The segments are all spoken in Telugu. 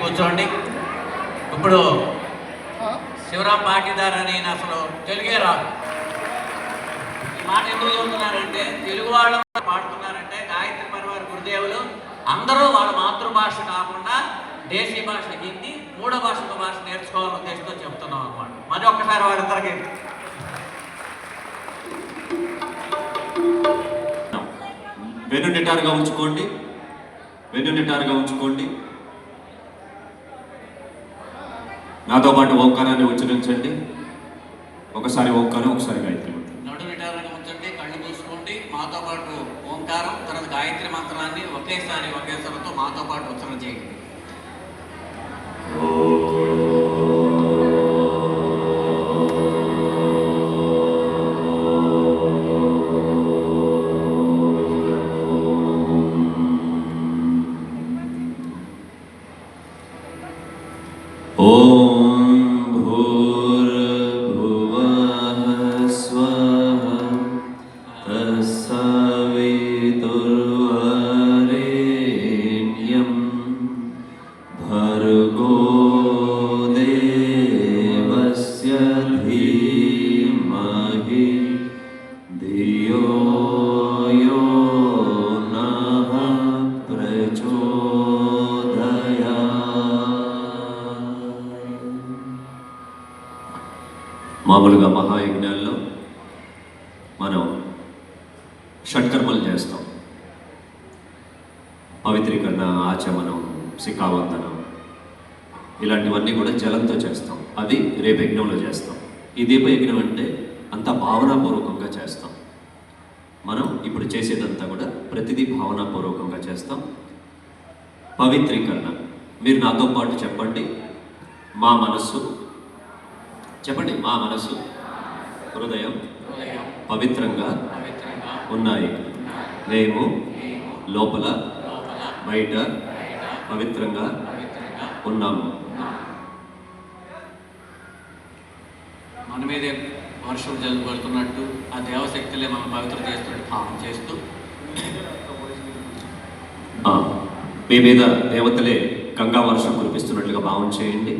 కూర్చోండి. ఇప్పుడు శివరాం పాటిదార్ అని అసలు తెలుగే రాదు. ఈ మాట ఎందుకు చెబుతున్నారంటే, తెలుగు వాళ్ళు పాడుతున్నారంటే గాయత్రి పరివార గురుదేవులు అందరూ వాళ్ళ మాతృభాష కాకుండా దేశీయ భాష హిందీ, మూడో భాష నేర్చుకోవాలని ఉద్దేశంతో చెప్తున్నాం అన్నమాట. మరి ఒక్కసారి వాళ్ళందరికీ వెన్ను నిటారుగా ఉంచుకోండి, వెన్ను నిటారుగా ఉంచుకోండి. నాతో పాటు ఓంకారాన్ని ఉచ్చరించండి. ఒకసారి ఓంకారం, ఒకసారి గాయత్రి మంత్రం. నడు నిటారుగా ఉంచండి, కళ్ళు చూసుకోండి. మాతో పాటు ఓంకారం, తర్వాత గాయత్రి మంత్రాన్ని ఒకే స్వరంతో మాతో పాటు ఉచ్చరణ చేయండి. మామూలుగా మహాయజ్ఞాల్లో మనం షట్కర్మలు చేస్తాం. పవిత్రీకరణ, ఆచమనం, శిఖావందనం, ఇలాంటివన్నీ కూడా జలంతో చేస్తాం. అది రేపు యజ్ఞంలో చేస్తాం. ఈ దీపయజ్ఞం అంటే అంతా భావనాపూర్వకంగా చేస్తాం. మనం ఇప్పుడు చేసేదంతా కూడా ప్రతిదీ భావనాపూర్వకంగా చేస్తాం. పవిత్రీకరణ, మీరు నాతో పాటు చెప్పండి. మా మనస్సు, చెప్పండి. మా మనసు, హృదయం పవిత్రంగా ఉన్నాయి. మేము లోపల బయట పవిత్రంగా ఉన్నాము. మన మీదే వర్షం జల్లుపడుతున్నట్టు ఆ దేవశక్తులే మనం పవిత్రం చేస్తున్నట్టు భావం చేస్తూ, మీ మీద దేవతలే గంగా వర్షం కురిపిస్తున్నట్లుగా భావం చేయండి.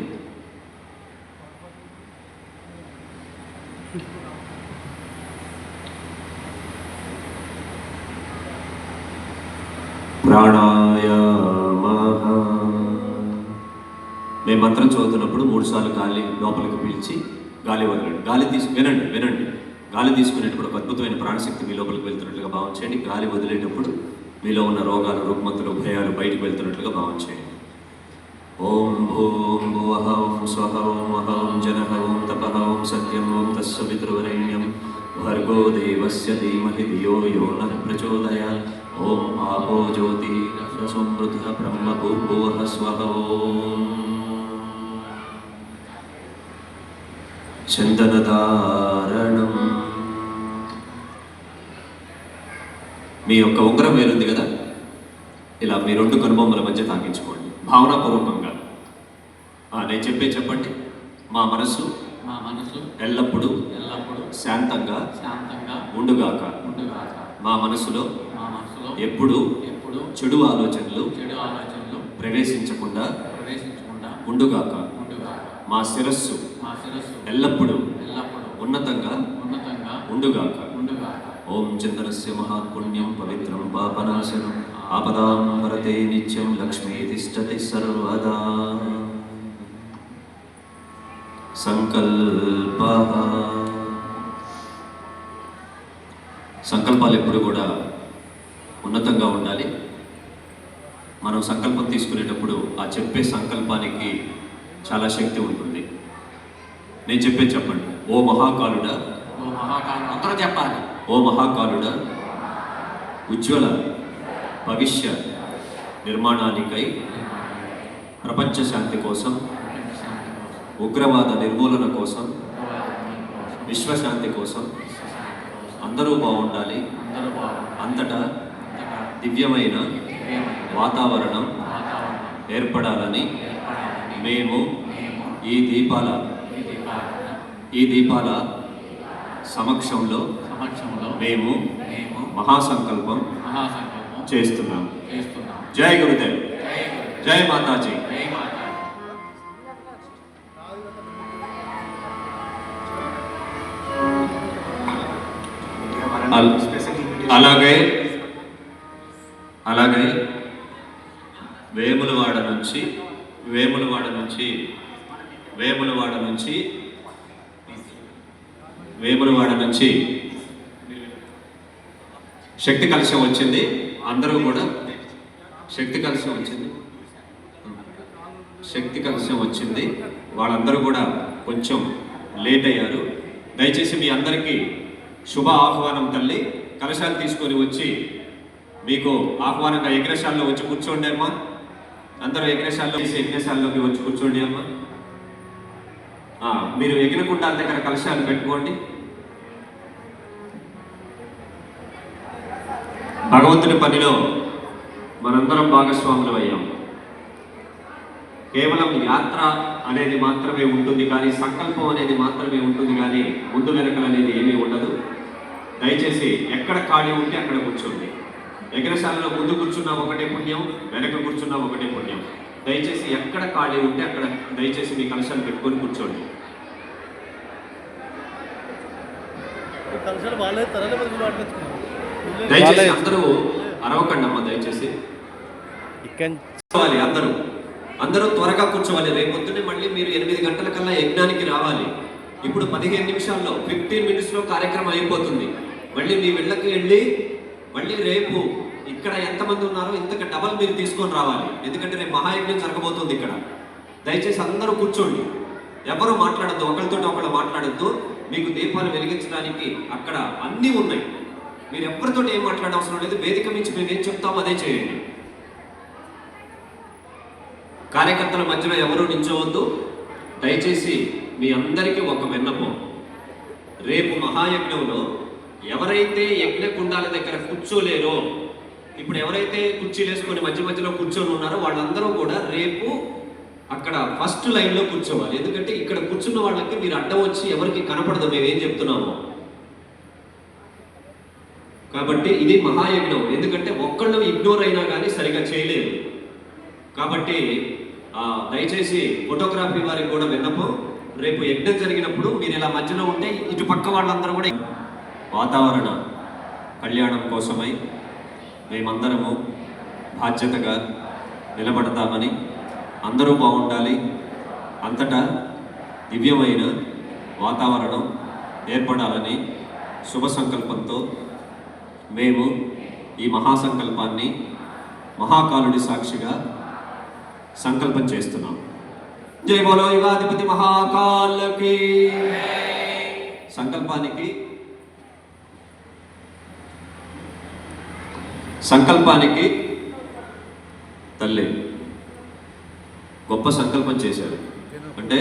ప్రాణాయామః. మేము మంత్రం చదువుతున్నప్పుడు 3 సార్లు గాలి లోపలికి పీల్చి గాలి వదలండి. గాలి వినండి. గాలి తీసుకునేటప్పుడు ఒక అద్భుతమైన ప్రాణశక్తి మీ లోపలికి వెళ్తున్నట్లుగా భావం చేయండి. గాలి వదిలేటప్పుడు మీలో ఉన్న రోగాలు, రుగ్మతలు, భయాలు బయటకు వెళ్తున్నట్లుగా భావం చేయండి. ఓం భూం భువః ఓం స్వః ఓం మహః ఓం జనః ఓం తపః ఓం సత్యం ఓం తస్సవితుర్వరేణ్యం భర్గో దేవస్య ధీమహి ధియో యో నః ప్రచోదయాత్. ఓం ఆపో జ్యోతి సమృద్ధ బ్రహ్మ భూర్భువః స్వః. ఓం చందనధారణం. మీ యొక్క ఉంగరం వేలుంది కదా, ఇలా మీ 2 కనుబొమ్మల మధ్య తాకించుకోండి భావనాపూర్వకంగా. నేను చెప్పండి. మా మనసు ఎల్లప్పుడూ శాంతంగా ఉండుగాక. మా మనసులో ఎప్పుడు చెడు ఆలోచనలు ప్రవేశించకుండా ఉండుగాక. మా శిరస్సు ఎల్లప్పుడూ ఉన్నతంగా ఉండుగాక. ఓం చంద్రస్య మహాపుణ్యం పవిత్రం పాపనాశనం ఆపదాం హరతే నిత్యం లక్ష్మీ తిష్టతి సర్వదా. సంకల్పాలు ఎప్పుడు కూడా ఉన్నతంగా ఉండాలి. మనం సంకల్పం తీసుకునేటప్పుడు ఆ చెప్పే సంకల్పానికి చాలా శక్తి ఉంటుంది. నేను చెప్పండి. ఓ మహాకాలుడా, అందరూ చెప్పాలి. ఓ మహాకాలుడా, ఉజ్వల భవిష్య నిర్మాణానికై, ప్రపంచ శాంతి కోసం, ఉగ్రవాద నిర్మూలన కోసం, విశ్వశాంతి కోసం అందరూ బాగుండాలి. అంతటా దివ్యమైన వాతావరణం ఏర్పడాలని మేము ఈ దీపాల సమక్షంలో మేము మహాసంకల్పం చేస్తున్నాం. జై గురుదేవ్, జై మాతాజీ. అలాగే అలాగే వేములవాడ నుంచి వేములవాడ నుంచి వేములవాడ నుంచి వేములవాడ నుంచి శక్తి కలశం వచ్చింది. అందరూ కూడా శక్తి కలశం వచ్చింది, శక్తి కలశం వచ్చింది. వాళ్ళందరూ కూడా కొంచెం లేట్ అయ్యారు. దయచేసి మీ అందరికీ శుభ ఆహ్వానం తల్లి. కలశాలు తీసుకొని వచ్చి మీకు ఆహ్వానంగా యజ్ఞశాలలో వచ్చి కూర్చోండి అమ్మా. అందరూ యజ్ఞశాలలోకి వచ్చి కూర్చోండి అమ్మా. మీరు యజ్ఞకుండాల దగ్గర కలశాలు పెట్టుకోండి. భగవంతుని పనిలో మనందరం భాగస్వాములు అయ్యాం. కేవలం యాత్ర అనేది మాత్రమే ఉంటుంది, కానీ సంకల్పం అనేది మాత్రమే ఉంటుంది, కానీ ముందు వెనకలు అనేది ఏమీ ఉండదు. దయచేసి ఎక్కడ ఖాళీ ఉంటే అక్కడ కూర్చోండి. యజ్ఞశాలలో ముందు కూర్చున్నా ఒకటే పుణ్యం, వెనక కూర్చున్నా ఒకటే పుణ్యం. దయచేసి ఎక్కడ ఖాళీ ఉంటే అక్కడ దయచేసి మీ కలశాలు పెట్టుకొని కూర్చోండి. దయచేసి అందరూ అరవకండి అమ్మ. దయచేసి అందరూ అందరూ త్వరగా కూర్చోవాలి. రేపు పొద్దున్నే మళ్ళీ మీరు 8 గంటల కల్లా యజ్ఞానికి రావాలి. ఇప్పుడు 15 నిమిషాల్లో 15 మినిట్స్లో కార్యక్రమం అయిపోతుంది. మళ్ళీ మీ ఇళ్ళకి వెళ్ళి మళ్ళీ రేపు ఇక్కడ ఎంతమంది ఉన్నారో ఇంతకు డబల్ మీరు తీసుకొని రావాలి. ఎందుకంటే రేపు మహాయజ్ఞం జరగబోతుంది ఇక్కడ. దయచేసి అందరూ కూర్చోండి, ఎవరు మాట్లాడద్దు, ఒకరితో ఒకళ్ళు మాట్లాడద్దు. మీకు దీపాలు వెలిగించడానికి అక్కడ అన్నీ ఉన్నాయి. మీరు ఎవరితో ఏం మాట్లాడవసరం లేదు. వేదిక మించి మేము ఏం చెప్తామో అదే చేయండి. కార్యకర్తల మధ్యలో ఎవరూ నించోవద్దు. దయచేసి మీ అందరికీ ఒక విన్నపం, రేపు మహాయజ్ఞంలో ఎవరైతే యజ్ఞకుండాల దగ్గర కూర్చోలేరో, ఇప్పుడు ఎవరైతే కుర్చీలు వేసుకొని మధ్య మధ్యలో కూర్చొని ఉన్నారో వాళ్ళందరూ కూడా రేపు అక్కడ ఫస్ట్ లైన్లో కూర్చోవాలి. ఎందుకంటే ఇక్కడ కూర్చున్న వాళ్ళకి మీరు అడ్డం వచ్చి ఎవరికి కనపడదు మేమేం చెప్తున్నామో. కాబట్టి ఇది మహాయజ్ఞం. ఎందుకంటే ఒక్కళ్ళు ఇగ్నోర్ అయినా కానీ సరిగా చేయలేరు. కాబట్టి దయచేసి ఫోటోగ్రఫీ వారికి కూడా విన్నపం, రేపు యజ్ఞం జరిగినప్పుడు మీరు ఇలా మధ్యలో ఉంటే ఇటు పక్క వాళ్ళందరూ కూడా వాతావరణ కళ్యాణం కోసమై మేమందరము బాధ్యతగా నిలబడతామని, అందరూ బాగుండాలి, అంతటా దివ్యమైన వాతావరణం ఏర్పడాలని శుభ సంకల్పంతో మేము ఈ మహాసంకల్పాన్ని మహాకాలుడి సాక్షిగా సంకల్పం చేస్తున్నాం. జై బోలో యుగాధిపతి మహాకాలకి. సంకల్పానికి తల్లి గొప్ప సంకల్పం చేశారు. అంటే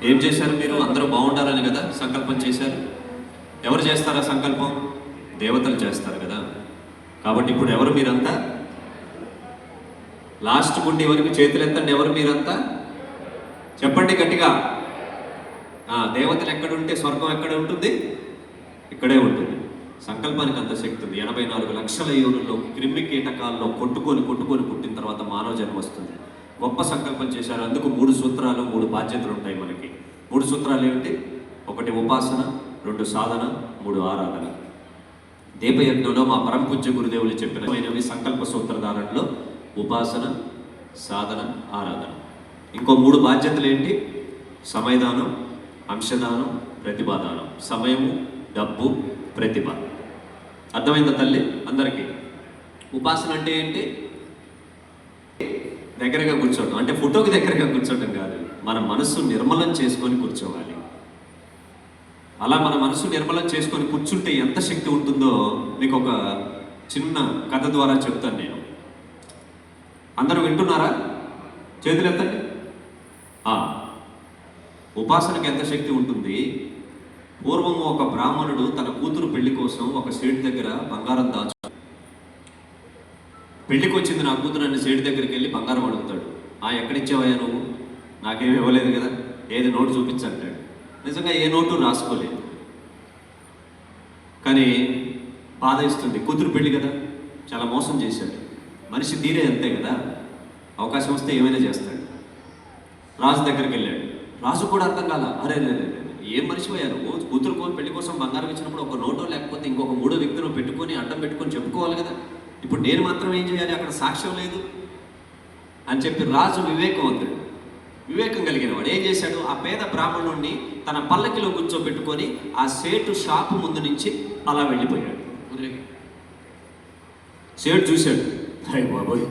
ఏం చేశారు? మీరు అందరూ బాగుండాలని కదా సంకల్పం చేశారు. ఎవరు చేస్తారా సంకల్పం? దేవతలు చేస్తారు కదా. కాబట్టి ఇప్పుడు ఎవరు మీరంతా? లాస్ట్ గుండి వరకు చేతులు ఎత్తండి. ఎవరు మీరంతా? చెప్పండి గట్టిగా. దేవతలు ఎక్కడుంటే స్వర్గం ఎక్కడ ఉంటుంది? ఇక్కడే ఉంటుంది. సంకల్పానికి అంత శక్తి ఉంది. 84 లక్షల యోనుల్లో క్రిమి కీటకాల్లో కొట్టుకొని పుట్టిన తర్వాత మానవ జన్మ వస్తుంది. గొప్ప సంకల్పం చేశారు. అందుకు 3 సూత్రాలు 3 బాధ్యతలు ఉంటాయి మనకి. 3 సూత్రాలు ఏమిటి? 1 ఉపాసన, 2 సాధన, 3 ఆరాధన. దీపయజ్ఞంలో మా పరమ పూజ్య గురుదేవులు చెప్పినవి సంకల్ప సూత్రధారణలో ఉపాసన, సాధన, ఆరాధన. ఇంకో 3 బాధ్యతలు ఏంటి? సమయదానం, అంశదానం, ప్రతిభాదానం. సమయము, డబ్బు, ప్రతిభ. అర్థమైందా తల్లి అందరికీ? ఉపాసన అంటే ఏంటి? దగ్గరగా కూర్చోవడం. అంటే ఫోటోకి దగ్గరగా కూర్చోవడం కాదు, మన మనస్సు నిర్మలం చేసుకొని కూర్చోవాలి. అలా మన మనసు నిర్మలం చేసుకొని కూర్చుంటే ఎంత శక్తి ఉంటుందో మీకు ఒక చిన్న కథ ద్వారా చెప్తాను నేను. అందరూ వింటున్నారా? చేతులు ఎత్తండి. ఉపాసనకి ఎంత శక్తి ఉంటుంది? పూర్వము ఒక బ్రాహ్మణుడు తన కూతురు పెళ్లి కోసం ఒక సేటు దగ్గర బంగారం దాచు. పెళ్లికి వచ్చింది నా కూతురు అనే సేటు దగ్గరికి వెళ్ళి బంగారం అడుగుతాడు. ఎక్కడిచ్చావయ్యా నువ్వు? నాకేమి ఇవ్వలేదు కదా, ఏది నోటు చూపించంటాడు. నిజంగా ఏ నోటు రాసుకోలేదు, కానీ బాధ ఇస్తుంది. కూతురు పెళ్లి కదా, చాలా మోసం చేశాడు. మనిషి తీరే అంతే కదా, అవకాశం వస్తే ఏమైనా చేస్తాడు. రాజు దగ్గరికి వెళ్ళాడు. రాజు కూడా అర్థం కాల. అరే ఏం మర్చిపోయారు? కూతురు పెళ్లి కోసం బంగారం ఇచ్చినప్పుడు ఒక నోటో లేకపోతే ఇంకొక మూడో వ్యక్తిని పెట్టుకొని అడ్డం పెట్టుకొని చెప్పుకోవాలి కదా. ఇప్పుడు నేను మాత్రం ఏం చేయాలి? అక్కడ సాక్ష్యం లేదు అని చెప్పి రాజు వివేకవంతుడు, వివేకం కలిగిన వాడు ఏం చేశాడు? ఆ పేద బ్రాహ్మణుడిని తన పల్లకిలో కూర్చోబెట్టుకొని ఆ సేటు షాపు ముందు నుంచి అలా వెళ్ళిపోయాడు. సేటు చూశాడు, అయ్య బాబోయ్,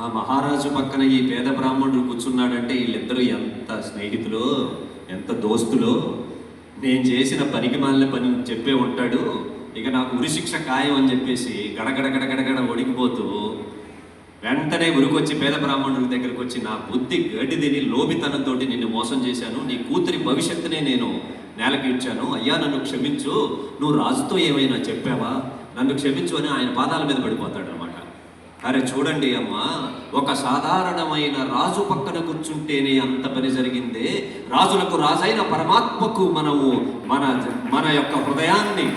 ఆ మహారాజు పక్కన ఈ పేద బ్రాహ్మణుడు కూర్చున్నాడంటే వీళ్ళిద్దరూ ఎంత స్నేహితులో, ఎంత దోస్తులో, నేను చేసిన పనికి మాలిన పని చెప్పే ఉంటాడు, ఇక నాకు ఉరిశిక్ష ఖాయం అని చెప్పేసి గడగడ ఒడిగిపోతూ వెంటనే ఉరికొచ్చి పేద బ్రాహ్మణుడి దగ్గరకు వచ్చి, నా బుద్ధి గడ్డి తిని లోబితనంతో నిన్ను మోసం చేశాను, నీ కూతురి భవిష్యత్తునే నేను నేలకి ఇచ్చాను, అయ్యా నన్ను క్షమించు, నువ్వు రాజుతో ఏమైనా చెప్పావా, నన్ను క్షమించు అని ఆయన పాదాల మీద పడిపోతాడు అనమాట. అరే చూడండి అమ్మా, ఒక సాధారణమైన రాజు పక్కన కూర్చుంటేనే అంత పని జరిగిందే, రాజులకు రాజైన పరమాత్మకు మనము మన యొక్క హృదయాన్ని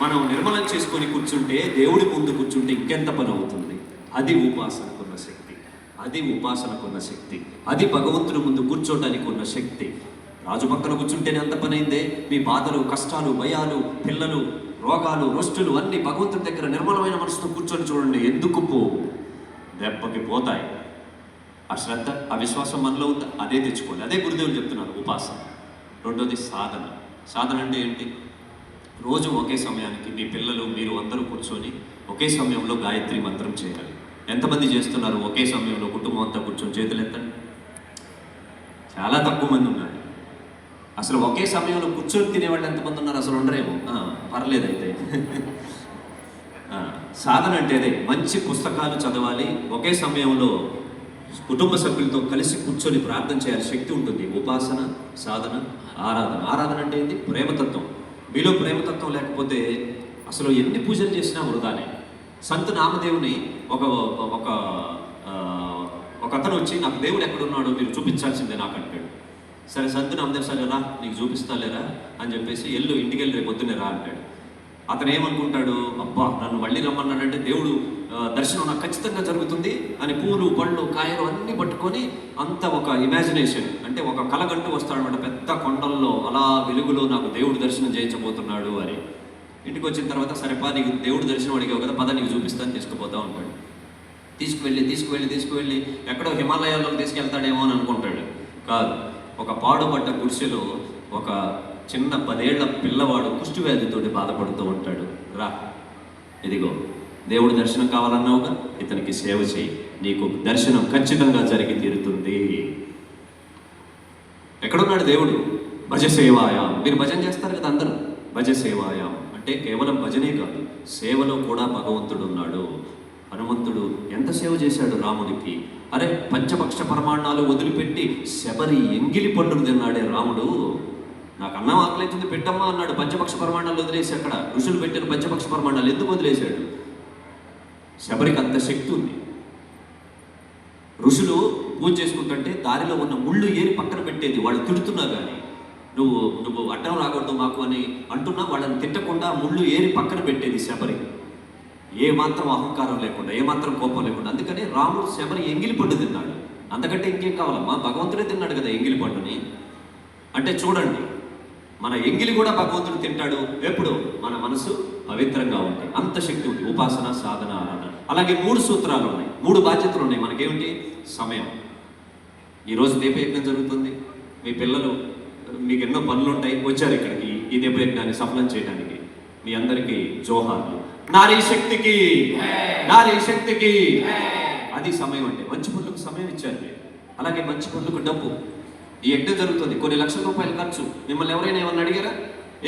మనం నిర్మలం చేసుకొని కూర్చుంటే, దేవుడి ముందు కూర్చుంటే ఇంకెంత పని అవుతుంది. అది ఉపాసనకున్న శక్తి, అది ఉపాసనకున్న శక్తి, అది భగవంతుని ముందు కూర్చోటానికి ఉన్న శక్తి. రాజు పక్కన కూర్చుంటేనే అంత పని అయిందే. మీ బాధలు, కష్టాలు, భయాలు, పిల్లలు, రోగాలు, రొస్టులు అన్నీ భగవంతుని దగ్గర నిర్మలమైన మనసుతో కూర్చొని చూడండి, ఎందుకు దెబ్బకి పోతాయి. ఆ శ్రద్ధ, ఆ విశ్వాసం మనలో ఉందా? అదే తెచ్చుకోండి. అదే గురుదేవులు చెప్తున్నారు ఉపాసన. రెండోది సాధన. సాధన అంటే ఏంటి? రోజు ఒకే సమయానికి మీ పిల్లలు మీరు అందరూ కూర్చొని ఒకే సమయంలో గాయత్రి మంత్రం చేయాలి. ఎంతమంది చేస్తున్నారు ఒకే సమయంలో? కుటుంబం అంతా కూర్చొని చేతులు ఎత్తండి. చాలా తక్కువ మంది ఉన్నారు. అసలు ఒకే సమయంలో కూర్చొని తినేవాళ్ళు ఎంతమంది ఉన్నారు? అసలు ఉండరేమో. పర్లేదు అయితే. సాధన అంటే అదే, మంచి పుస్తకాలు చదవాలి, ఒకే సమయంలో కుటుంబ సభ్యులతో కలిసి కూర్చొని ప్రార్థన చేయాలి. శక్తి ఉంటుంది. ఉపాసన, సాధన, ఆరాధన. ఆరాధన అంటే ఏంటి? ప్రేమతత్వం. మీలో ప్రేమతత్వం లేకపోతే అసలు ఎన్ని పూజలు చేసినా వృధానే. సంత్ నామదేవుని ఒక అతను వచ్చి, నాకు దేవుడు ఎక్కడున్నాడో మీరు చూపించాల్సిందే నాకు అంటాడు. సరే సంత్ నామదేవ్, సరే రా నీకు చూపిస్తాలేరా అని చెప్పేసి ఇంటికి వెళ్ళి రేపు పొద్దున్నే రా అంటాడు. అతను ఏమనుకుంటాడు? అబ్బా నన్ను మళ్ళీ రమ్మన్నాడంటే దేవుడు దర్శనం నాకు ఖచ్చితంగా జరుగుతుంది అని పూలు, పళ్ళు, కాయలు అన్నీ పట్టుకొని అంత ఒక ఇమాజినేషన్, అంటే ఒక కలగంటూ వస్తాడనమాట. పెద్ద కొండల్లో అలా వెలుగులో నాకు దేవుడు దర్శనం చేయించబోతున్నాడు అని. ఇంటికి వచ్చిన తర్వాత, సరేపా నీకు దేవుడు దర్శనం అడిగావు కదా, పద నీకు చూపిస్తాను, తీసుకుపోతా ఉంటాడు. తీసుకువెళ్ళి ఎక్కడో హిమాలయాల్లో తీసుకెళ్తాడేమో అని అనుకుంటాడు. కాదు, ఒక పాడుపడ్డ గుడిసెలో ఒక చిన్న 10 ఏళ్ల పిల్లవాడు కుష్టి వ్యాధితో బాధపడుతూ ఉంటాడు. రా, ఇదిగో దేవుడు దర్శనం కావాలన్నావుగా, ఇతనికి సేవ చేయి, నీకు దర్శనం ఖచ్చితంగా జరిగి తీరుతుంది. ఎక్కడున్నాడు దేవుడు? భజ సేవాయాం. మీరు భజన చేస్తారు కదా అందరూ. భజ సేవాయాం అంటే కేవలం భజనే కాదు, సేవలో కూడా భగవంతుడు ఉన్నాడు. హనుమంతుడు ఎంత సేవ చేశాడు రాముడికి. అరే పంచపక్ష పరమాణాలు వదిలిపెట్టి శబరి ఎంగిలి పండును తిన్నాడే రాముడు. నాకు అన్నం ఆకలితుంది పెట్టమ్మా అన్నాడు. పంచపక్ష పరమాణాలు వదిలేసి, అక్కడ ఋషులు పెట్టిన పంచపక్ష పరమాణాలు ఎందుకు వదిలేశాడు? శబరికి అంత శక్తి ఉంది. ఋషులు పూజ చేసుకుంటుంటే దారిలో ఉన్న ముళ్ళు ఏరి పక్కన పెట్టేది. వాళ్ళు తిడుతున్నా కానీ, నువ్వు అడ్డం రాకూడదు మాకు అని అంటున్నా వాళ్ళని తిట్టకుండా ముళ్ళు ఏరి పక్కన పెట్టేది శబరి. ఏ మాత్రం అహంకారం లేకుండా, ఏ మాత్రం కోపం లేకుండా. అందుకని రాముడు శబరి ఎంగిలి పండు తిన్నాడు. అంతకంటే ఇంకేం కావాలమ్మా? భగవంతుడే తిన్నాడు కదా ఎంగిలి పండుని. అంటే చూడండి, మన ఎంగిలి కూడా భగవంతుడు తింటాడు ఎప్పుడు? మన మనసు పవిత్రంగా ఉంటుంది. అంత శక్తి ఉంది. ఉపాసన, సాధన, ఆరాధన. అలాగే 3 సూత్రాలు ఉన్నాయి, 3 బాధ్యతలు ఉన్నాయి మనకేమిటి? సమయం. ఈరోజు దీపయజ్ఞం జరుగుతుంది. మీ పిల్లలు, మీకు ఎన్నో పనులు ఉంటాయి, వచ్చారు ఇక్కడికి ఈ దీపయజ్ఞాన్ని సఫలం చేయడానికి. మీ అందరికీ జోహార్లు. నారీ శక్తికి, నారీ శక్తికి. అది సమయం అంటే. మంచి పనులకు సమయం ఇచ్చారు మీరు. అలాగే మంచి పనులకు డబ్బు. ఈ యజ్ఞం జరుగుతుంది, కొన్ని లక్షల రూపాయలు ఖర్చు. మిమ్మల్ని ఎవరైనా ఏమన్నా అడిగారా?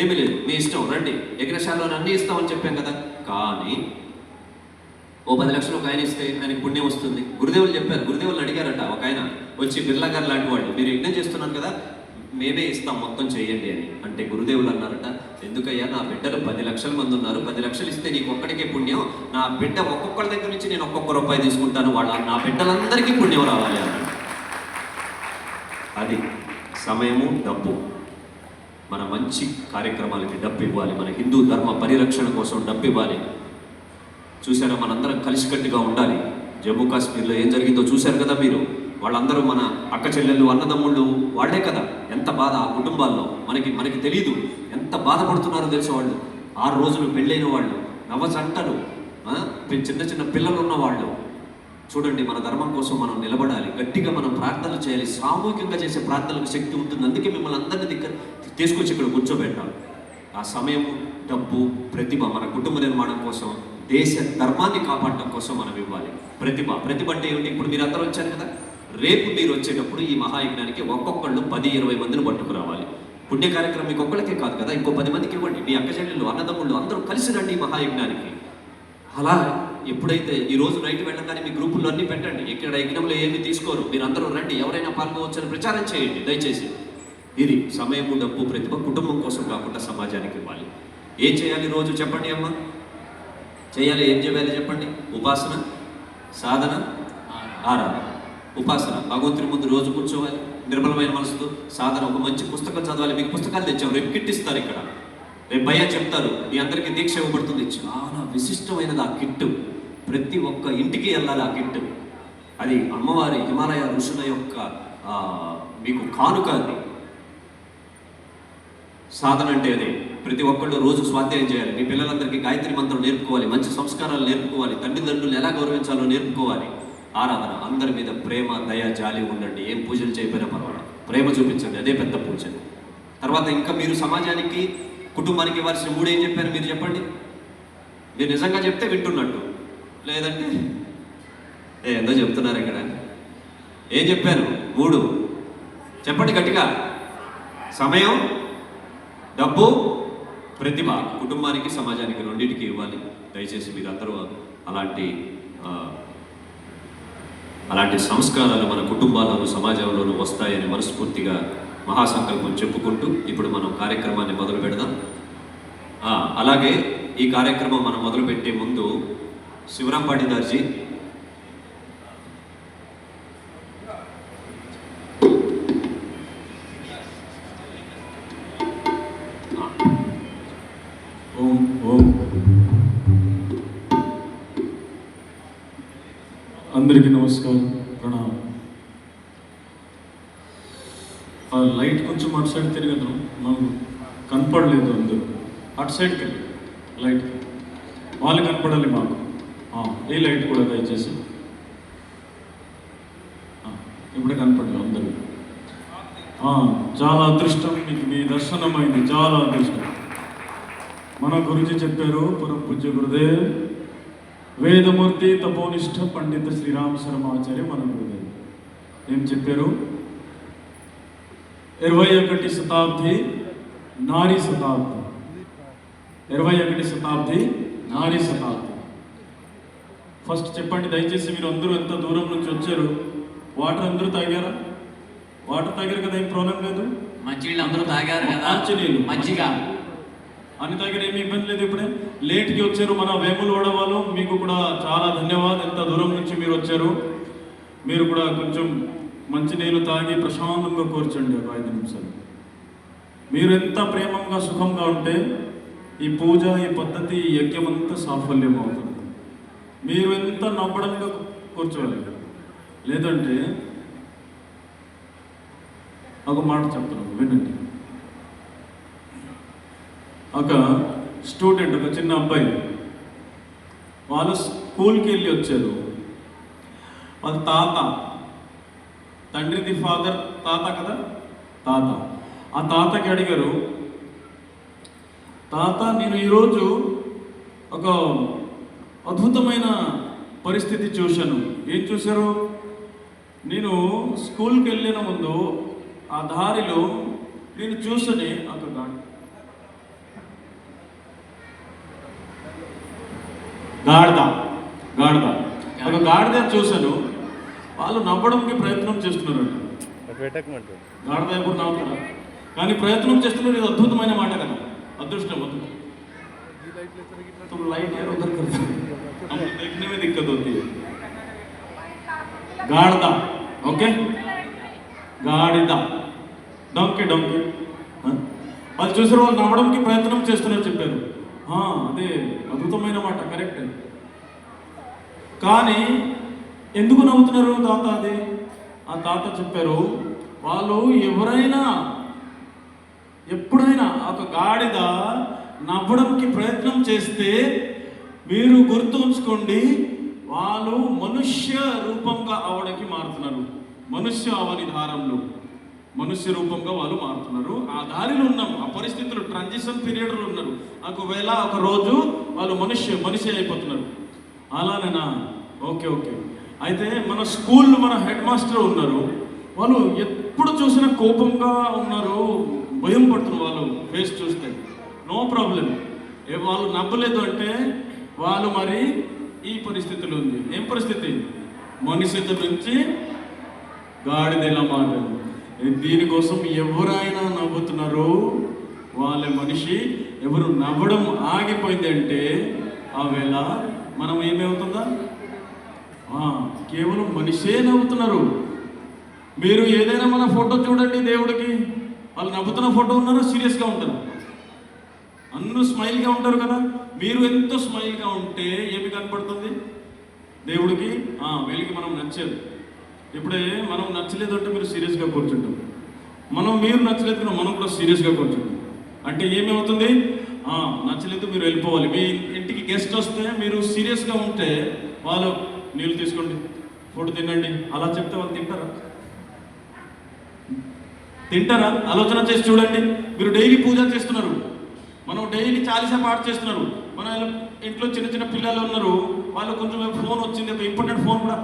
ఏమీ లేదు, మీ ఇష్టం, రండి యజ్ఞశాలలో అన్నీ ఇస్తామని చెప్పాం కదా. కానీ ఓ 10 లక్షలు ఒక ఆయన ఇస్తే ఆయనకి పుణ్యం వస్తుంది. గురుదేవులు చెప్పారు. గురుదేవులు అడిగారట ఒక ఆయన వచ్చి, బిర్లా గారు లాంటి వాళ్ళు, మీరు యజ్ఞం చేస్తున్నారు కదా, మేమే ఇస్తాం మొత్తం చేయండి అని. అంటే గురుదేవులు అన్నారట, ఎందుకయ్యా, నా బిడ్డలు 10 లక్షల మంది ఉన్నారు, 10 లక్షలు ఇస్తే నీకు ఒక్కడికే పుణ్యం, నా బిడ్డ ఒక్కొక్కరి దగ్గర నుంచి నేను ఒక్కొక్క రూపాయి తీసుకుంటాను, నా బిడ్డలందరికీ పుణ్యం రావాలి అన్నాడు. అది సమయము, డబ్బు. మన మంచి కార్యక్రమాలకి డబ్బు ఇవ్వాలి, మన హిందూ ధర్మ పరిరక్షణ కోసం డబ్బు ఇవ్వాలి. చూసారా, మనందరం కలిసికట్టుగా ఉండాలి. జమ్మూ కాశ్మీర్లో ఏం జరిగిందో చూశారు కదా మీరు. వాళ్ళందరూ మన అక్క చెల్లెళ్ళు అన్నదమ్ముళ్ళు వాళ్ళే కదా. ఎంత బాధ ఆ కుటుంబాల్లో మనకి తెలియదు ఎంత బాధపడుతున్నారో తెలుసు వాళ్ళు. 6 రోజులు పెళ్ళైన వాళ్ళు, నవజంటలు, చిన్న చిన్న పిల్లలు ఉన్న వాళ్ళు. చూడండి, మన ధర్మం కోసం మనం నిలబడాలి, గట్టిగా మనం ప్రార్థనలు చేయాలి. సామూహికంగా చేసే ప్రార్థనలకు శక్తి ఉంటుంది. అందుకే మిమ్మల్ని అందరినీ తీసుకొచ్చి ఇక్కడ కూర్చోబెట్టాలి. ఆ సమయం, డబ్బు, ప్రతిభ మన కుటుంబ నిర్మాణం కోసం, దేశ ధర్మాన్ని కాపాడటం కోసం మనం ఇవ్వాలి. ప్రతిభ అంటే ఏమిటి? ఇప్పుడు మీరు అందరూ వచ్చారు కదా, రేపు మీరు వచ్చేటప్పుడు ఈ మహాయజ్ఞానికి ఒక్కొక్కళ్ళు 10-20 మందిని పట్టుకురావాలి. పుణ్య కార్యక్రమం మీకు ఒక్కళ్ళకే కాదు కదా, ఇంకో 10 మందికి ఇవ్వండి. మీ అక్క చెల్లెళ్ళు, అన్నదమ్ముళ్ళు అందరూ కలిసి రండి ఈ మహాయజ్ఞానికి. అలా ఎప్పుడైతే ఈరోజు నైట్ వెళ్ళగానే మీ గ్రూపుల్లో అన్నీ పెట్టండి. ఇక్కడ యజ్ఞంలో ఏమి తీసుకోరు, మీరు అందరూ రండి, ఎవరైనా పాల్గొవచ్చని ప్రచారం చేయండి దయచేసి. ఇది సమయము, డబ్బు, ప్రతిభ కుటుంబం కోసం కాకుండా సమాజానికి ఇవ్వాలి. ఏం చేయాలి రోజు చెప్పండి అమ్మ? చేయాలి, ఏం చేయాలి చెప్పండి? ఉపాసన, సాధన, ఆరాధన. ఉపాసన, భగవంతుని ముందు రోజు కూర్చోవాలి నిర్మలమైన మనసుతో. సాధన, ఒక మంచి పుస్తకం చదవాలి. మీకు పుస్తకాలు తెచ్చాం, రేపు కిట్ ఇస్తారు ఇక్కడ. రేపు భయ్యా చెప్తారు, మీ అందరికీ దీక్ష ఇవ్వబడుతుంది. చాలా విశిష్టమైనది ఆ కిట్టు. ప్రతి ఒక్క ఇంటికి వెళ్ళాలి ఆ కిట్టు. అది అమ్మవారి హిమాలయ ఋషుల యొక్క మీకు కానుక. అది సాధన అంటే అదే. ప్రతి ఒక్కళ్ళు రోజు స్వాధ్యాయం చేయాలి. మీ పిల్లలందరికీ గాయత్రి మంత్రం నేర్పుకోవాలి, మంచి సంస్కారాలు నేర్పుకోవాలి, తల్లిదండ్రులు ఎలా గౌరవించాలో నేర్పుకోవాలి. ఆరాధన, అందరి మీద ప్రేమ, దయ, జాలి ఉండండి. ఏం పూజలు చేయకపోయినా పర్వాలేదు, ప్రేమ చూపించండి, అదే పెద్ద పూజ. తర్వాత ఇంకా మీరు సమాజానికి, కుటుంబానికి ఇవ్వాల్సిన 3 ఏం చెప్పారు మీరు చెప్పండి? మీరు నిజంగా చెప్తే వింటున్నట్టు, లేదంటే ఏందో చెప్తున్నారు ఇక్కడ. ఏం చెప్పారు? 3 చెప్పండి గట్టిగా. సమయం, డబ్బు, ప్రతిభ. కుటుంబానికి, సమాజానికి, రెండింటికి ఇవ్వాలి. దయచేసి మీరందరూ అలాంటి సంస్కారాలు మన కుటుంబాల్లోనూ సమాజంలోనూ వస్తాయని మనస్ఫూర్తిగా మహాసంకల్పం చెప్పుకుంటూ ఇప్పుడు మనం కార్యక్రమాన్ని మొదలు పెడదాం. అలాగే ఈ కార్యక్రమం మనం మొదలుపెట్టే ముందు శివరాం పాటిదార్జీ అందరికీ నమస్కారం, ప్రణామం. ఆ లైట్ కొంచెం అటు సైడ్ తిరగదు, మాకు కనపడలేదు. అందరూ అటు సైడ్కి వెళ్ళి లైట్ వాళ్ళు కనపడాలి మాకు. ఈ లైట్ కూడా దయచేసి. ఇప్పుడు కనపడలేదు అందరూ. చాలా అదృష్టం మీకు, మీ దర్శనం అయింది, చాలా అదృష్టం. మన గురించి చెప్పారు, పరమ పూజ్య గురుదేవ్ వేదమూర్తి తపోనిష్ట పండిత శ్రీరామ శర్మాచార్య మన గురుదేవ్ ఏం చెప్పారు? 21వ శతాబ్ది నారీ శతాబ్ది. 21వ శతాబ్ది నారీ శతాబ్ది. ఫస్ట్ చెప్పండి దయచేసి, మీరు అందరూ ఎంత దూరం నుంచి వచ్చారు? వాటర్ అందరూ తాగారా? వాటర్ తాగారు కదా, ఏం ప్రాబ్లం లేదు. మంచినీళ్ళు అందరూ తాగారు కదా, మంచినీళ్ళు, మజ్జిగ అన్ని దగ్గర ఏమి ఇబ్బంది లేదు. ఇప్పుడే లేట్కి వచ్చారు మన వేములవాడ వాళ్ళు, మీకు కూడా చాలా ధన్యవాదాలు. ఎంత దూరం నుంచి మీరు వచ్చారు. మీరు కూడా కొంచెం మంచినీళ్ళు తాగి ప్రశాంతంగా కూర్చోండి ఒక 5 నిమిషాలు. మీరు ఎంత ప్రేమంగా, సుఖంగా ఉంటే ఈ పూజ, ఈ పద్ధతి, ఈ యజ్ఞం అంతా సాఫల్యం అవుతుంది. మీరు ఎంత నవ్వడంగా కూర్చోవాలి. లేదంటే ఒక మాట చెప్తున్నాను వినండి. ఒక స్టూడెంట్, ఒక చిన్న అబ్బాయి, వాళ్ళు స్కూల్కి వెళ్ళి వచ్చారు. వాళ్ళ తాత, తండ్రిది ఫాదర్, తాత కదా, తాత. ఆ తాతకి అడిగారు, తాత నేను ఈరోజు ఒక అద్భుతమైన పరిస్థితి చూశాను. ఏం చూశారు? నేను స్కూల్కి వెళ్ళిన ముందు ఆ దారిలో నేను చూసని ఒక గాడిద చూశాను. వాళ్ళు నవ్వడానికి ప్రయత్నం చేస్తున్నారంట. గాడిద ఎప్పుడు నవ్వుతారా? కానీ ప్రయత్నం చేస్తున్నారు. ఇది అద్భుతమైన మాట కదా, అదృష్టం. లైట్ देखने में दिक्कत होती है. గాడిద, ఓకే, గాడిద, డొంకి. వాళ్ళు చూసారు, వాళ్ళు నవ్వడానికి ప్రయత్నం చేస్తున్నారు చెప్పారు. అదే అద్భుతమైన మాట, కరెక్ట్. కానీ ఎందుకు నవ్వుతున్నారు తాత? ఆ తాత చెప్పారు, వాళ్ళు ఎవరైనా ఎప్పుడైనా ఒక గాడిద నవ్వడానికి ప్రయత్నం చేస్తే మీరు గుర్తు ఉంచుకోండి, వాళ్ళు మనుష్య రూపంగా అవడానికి మారుతున్నారు. మనుష్య అవనిధారంలో మనుష్య రూపంగా వాళ్ళు మారుతున్నారు. ఆ దారిలో ఉన్నాం, ఆ పరిస్థితులు ట్రాన్సిషన్ పీరియడ్లో ఉన్నారు. ఒకవేళ ఒక రోజు వాళ్ళు మనిషి అయిపోతున్నారు. అలానేనా? ఓకే. అయితే మన స్కూల్లో మన హెడ్ మాస్టర్ ఉన్నారు, వాళ్ళు ఎప్పుడు చూసినా కోపంగా ఉన్నారు, భయం పడుతున్నారు. వాళ్ళు ఫేస్ చూస్తే నో ప్రాబ్లం. వాళ్ళు నవ్వలేదు అంటే వాళ్ళు మరి ఈ పరిస్థితిలో ఉంది. ఏం పరిస్థితి? మనిషి నుంచి గాడిదెలా మారారు. దీనికోసం ఎవరైనా నవ్వుతున్నారో వాళ్ళ మనిషి. ఎవరు నవ్వడం ఆగిపోయింది అంటే ఆవేళ మనం ఏమవుతుందా? కేవలం మనిషే నవ్వుతున్నారు. మీరు ఏదైనా మన ఫోటో చూడండి దేవుడికి, వాళ్ళు నవ్వుతున్న ఫోటో ఉన్నారో సీరియస్గా ఉంటారు? అందరూ స్మైల్గా ఉంటారు కదా. మీరు ఎంతో స్మైల్గా ఉంటే ఏమి కనపడుతుంది దేవుడికి? వీళ్ళకి మనం నచ్చేది. ఇప్పుడే మనం నచ్చలేదు అంటే మీరు సీరియస్గా కూర్చుంటాం, మీరు నచ్చలేదు మనం కూడా సీరియస్గా కూర్చుంటాం. అంటే ఏమవుతుంది? నచ్చలేదు, మీరు వెళ్ళిపోవాలి. మీ ఇంటికి గెస్ట్ వస్తే మీరు సీరియస్గా ఉంటే వాళ్ళు నీళ్ళు తీసుకోండి, ఫుడ్ తినండి అలా చెప్తే వాళ్ళు తింటారా? ఆలోచన చేసి చూడండి. మీరు డైలీ పూజ చేస్తున్నారు, మనం డైలీ చాలీసా పాట చేస్తున్నారు. మన ఇంట్లో చిన్న పిల్లలు ఉన్నారు, వాళ్ళు కొంచెం ఫోన్ వచ్చింది, ఒక ఇంపార్టెంట్ ఫోన్ కూడా,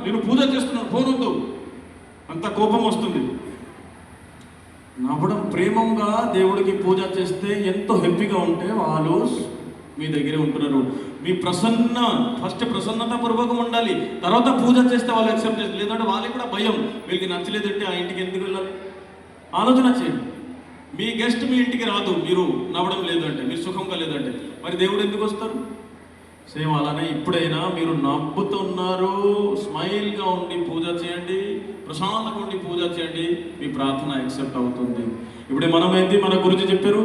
నేను పూజ చేస్తున్నాను ఫోన్ వద్దు, అంత కోపం వస్తుంది. నవ్వడం ప్రేమంగా దేవుడికి పూజ చేస్తే ఎంతో హ్యాపీగా ఉంటే వాళ్ళు మీ దగ్గరే ఉంటున్నారు. మీ ఫస్ట్ ప్రసన్నత పూర్వకం ఉండాలి, తర్వాత పూజ చేస్తే వాళ్ళు యాక్సెప్ట్ చేస్తారు. లేదంటే వాళ్ళకి కూడా భయం, వీళ్ళకి నచ్చలేదంటే ఆ ఇంటికి ఎందుకు వెళ్ళాలి? ఆలోచన చేయండి. మీ గెస్ట్ మీ ఇంటికి రాదు మీరు నవ్వడం లేదంటే, మీరు సుఖంగా లేదంటే, మరి దేవుడు ఎందుకు వస్తారు? సేమ్ అలానే ఇప్పుడైనా మీరు నవ్వుతున్నారు, స్మైల్గా ఉండి పూజ చేయండి, ప్రశాంతంగా ఉండి పూజ చేయండి, మీ ప్రార్థన యాక్సెప్ట్ అవుతుంది. ఇప్పుడే మనమైతే మన గురించి చెప్పారు,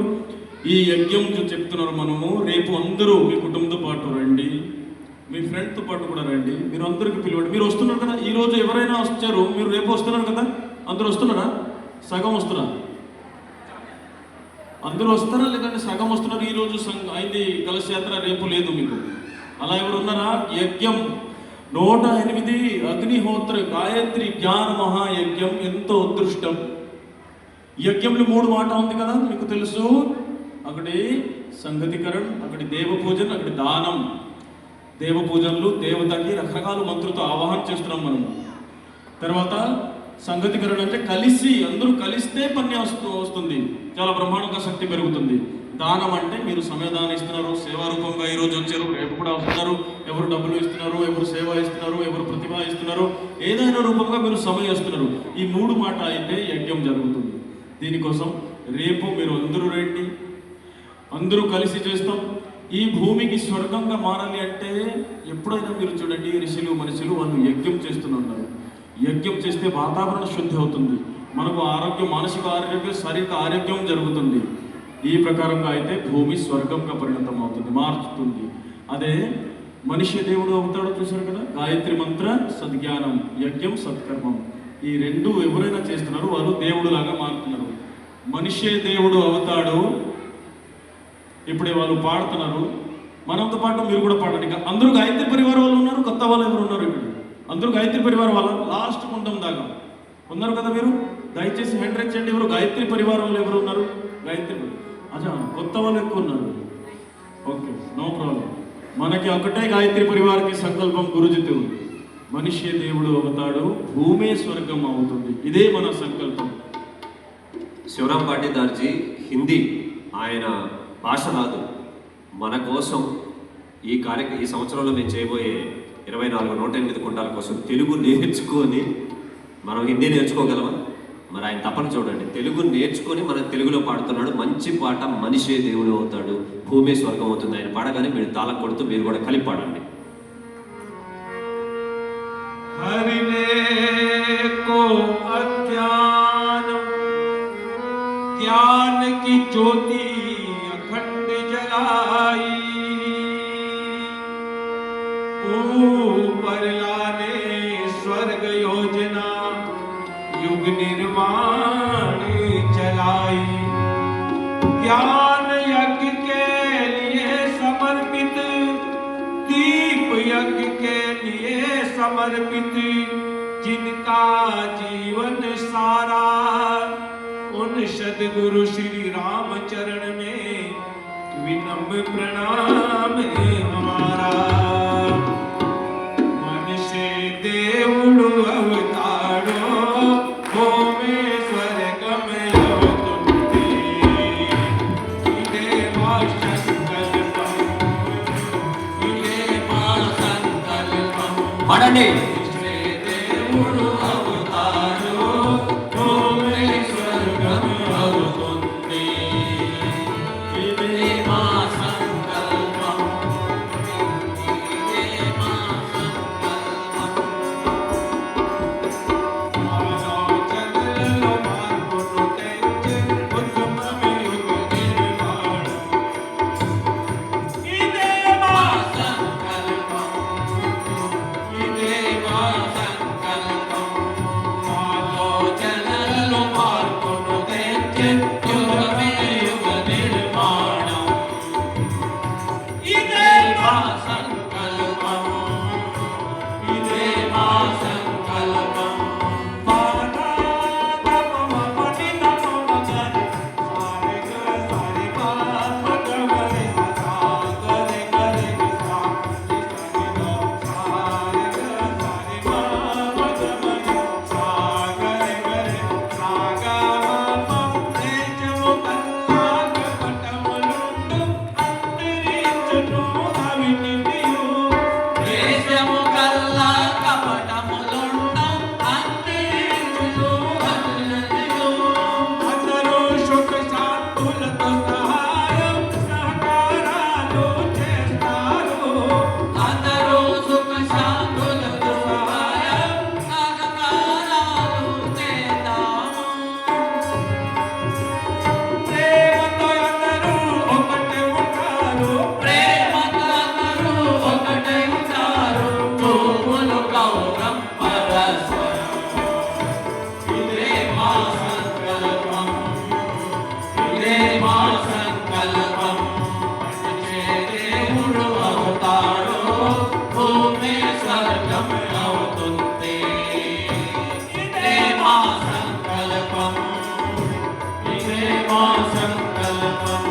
ఈ యజ్ఞం చెప్తున్నారు మనము. రేపు అందరూ మీ కుటుంబంతో పాటు రండి, మీ ఫ్రెండ్తో పాటు కూడా రండి, మీరు అందరికీ పిలవండి. మీరు వస్తున్నారు కదా, ఈరోజు ఎవరైనా వచ్చారు, మీరు రేపు వస్తున్నారు కదా, అందరూ వస్తున్నారా? సగం వస్తున్నారా? అందరూ వస్తారా లేదంటే సగం వస్తున్నారు? ఈరోజు అయింది కలశ యాత్ర, రేపు లేదు మీకు. అలా ఎవరు ఉన్నారా? యజ్ఞం 108 అగ్నిహోత్ర గాయత్రి జ్ఞాన మహాయజ్ఞం ఎంతో అదృష్టం. యజ్ఞంలో 3 మాట ఉంది కదా మీకు తెలుసు. ఒకటి సంగతికరణ్, ఒకటి దేవపూజన్, ఒకటి దానం. దేవపూజనలు దేవతకి రకరకాల మంత్రులతో ఆవాహన చేస్తున్నాం మనం. తర్వాత సంగతికరణ అంటే అందరూ కలిస్తే పుణ్యం వస్తుంది, చాలా బ్రహ్మాండంగా శక్తి పెరుగుతుంది. దానం అంటే మీరు సమయదానం ఇస్తున్నారు, సేవా రూపంగా ఈరోజు వచ్చారు, రేపు కూడా వస్తున్నారు. ఎవరు డబ్బులు ఇస్తున్నారు, ఎవరు సేవ ఇస్తున్నారు, ఎవరు ప్రతిభ ఇస్తున్నారు, ఏదైనా రూపంగా మీరు సమయం ఇస్తున్నారు. ఈ 3 మాట అయితే యజ్ఞం జరుగుతుంది. దీనికోసం రేపు మీరు అందరూ రండి, అందరూ కలిసి చేస్తాం. ఈ భూమికి స్వర్గంగా మారాలి అంటే ఎప్పుడైనా మీరు చూడండి, ఋషులు మనుషులు వాళ్ళు యజ్ఞం చేస్తున్నారు. యజ్ఞం చేస్తే వాతావరణ శుద్ధి అవుతుంది, మనకు ఆరోగ్యం, మానసిక ఆరోగ్యం, శారీరక ఆరోగ్యం జరుగుతుంది. ఈ ప్రకారంగా అయితే భూమి స్వర్గంగా పరిణతం అవుతుంది, మారుతుంది. అదే మనిషి దేవుడు అవుతాడో చూశారు కదా, గాయత్రి మంత్ర సద్జ్ఞానం, యజ్ఞం సత్కర్మం. ఈ 2 ఎవరైనా చేస్తున్నారు వాళ్ళు దేవుడు లాగా మారుతున్నారు. మనిషే దేవుడు అవుతాడు. ఇప్పుడే వాళ్ళు పాడుతున్నారు, మనతో పాటు మీరు కూడా పాడండి. అందరూ గాయత్రి పరివారం వాళ్ళు ఉన్నారు, కొత్త వాళ్ళు ఎవరు ఉన్నారు ఇక్కడ? అందరూ గాయత్రి పరివారం వాళ్ళ లాస్ట్ కుండం దాకా ఉన్నారు కదా. మీరు దయచేసి హ్యాండ్ రైజ్ చేయండి. ఎవరు గాయత్రి పరివారం వాళ్ళు ఎవరు ఉన్నారు? గాయత్రి కొత్త వాళ్ళు ఎక్కువ ఉన్నారు. Okay, no problem. మనకి ఒకటే గాయత్రి పరివారానికి సంకల్పం గురుజితు, మనిషి దేవుడు అవుతాడు, భూమే స్వర్గం అవుతుంది. ఇదే మన సంకల్పం. శివరాం పాటీదార్జీ హిందీ, ఆయన భాష రాదు. మన కోసం ఈ సంవత్సరంలో మేము చేయబోయే 24 108 కుండాల కోసం తెలుగు నేర్చుకొని, మనం హిందీ నేర్చుకోగలమా? మరి ఆయన తప్పని చూడండి, తెలుగు నేర్చుకొని మన తెలుగులో పాడుతున్నాడు. మంచి పాట, మనిషే దేవుడు అవుతాడు, భూమి స్వర్గం అవుతుంది. ఆయన పాడగానే మీరు తాళం కొడుతూ మీరు కూడా కలిపి పాడండి. ज्ञान की ज्योति अखंड जलाई, ऊपर लाने स्वर्ग योजना निर्माण चलाई। ज्ञान यज्ञ के लिए समर्पित, दीप यज्ञ के लिए समर्पित, जिनका जीवन सारा उन सद्गुरु श्री राम चरण में विनम्र प्रणाम है हमारा। मन से దేవుడు అవతాడో భూమి స్వర్గమే అవుతుంది, ఇదే మా సంకల్పం, ఇదే మా సంకల్పం। పాడండి. దేవుడు అవతాడో భూమి స్వర్గమే అవుతుంది, ఇదే మా సంకల్పం, ఇదే మా సంకల్పం। ఆలోచనలలో మార్పును తెచ్చే ఉత్తమమే యుగ నిర్మాణం, ఇదే మా సంకల్పం, ఇదే మా సంకల్పం। ఆలోచనలలో మార్పును తెచ్చే ఉత్తమమే యుగ నిర్మాణం, ఇదే మా సంకల్పం, ఇదే మా సంకల్పం। దేశము కల్లా కపటములుండు అంతరించును అల్లదియు, అందరూ సుఖ శాంతులతో సహాయం సహకారాలు చేస్తారు, అందరూ సుఖ శాంతులతో సహాయం సహకారాలు చేస్తాము। ప్రేమతో అందరూ ఒకటే ఉంటారు, ప్రేమతో అందరూ ఒకటే ఉంటారు, చూపులు గౌరవం పరస్పరం, ఇదే మా సంకల్పం, ఇదే మా సంకల్పం। మనిషే దేవుడు అవుతాడో భూమి స్వర్గం అవుతుంది, ఇదే మా సంకల్పం, ఇదే మా సంకల్పం।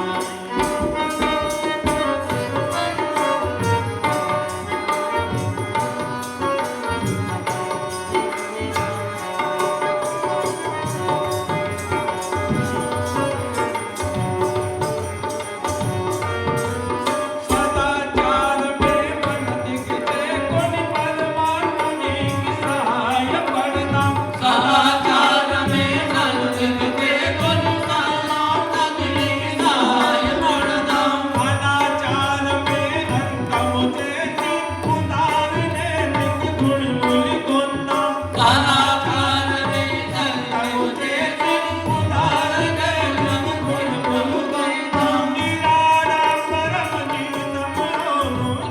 సదాచారమే మన దిగితే కొని పరమాత్మునికి సహాయపడదాం, సదాచారమే మన దిగితే కొని పరమాత్మునికి సహాయపడదాం। అనాచారమే అంతము చేసి ఉదాహరణకి గుడిములి కొందాం, అనాచారమే అంతము చేసి ఉదాహరణకి గుడిములు కొందాం।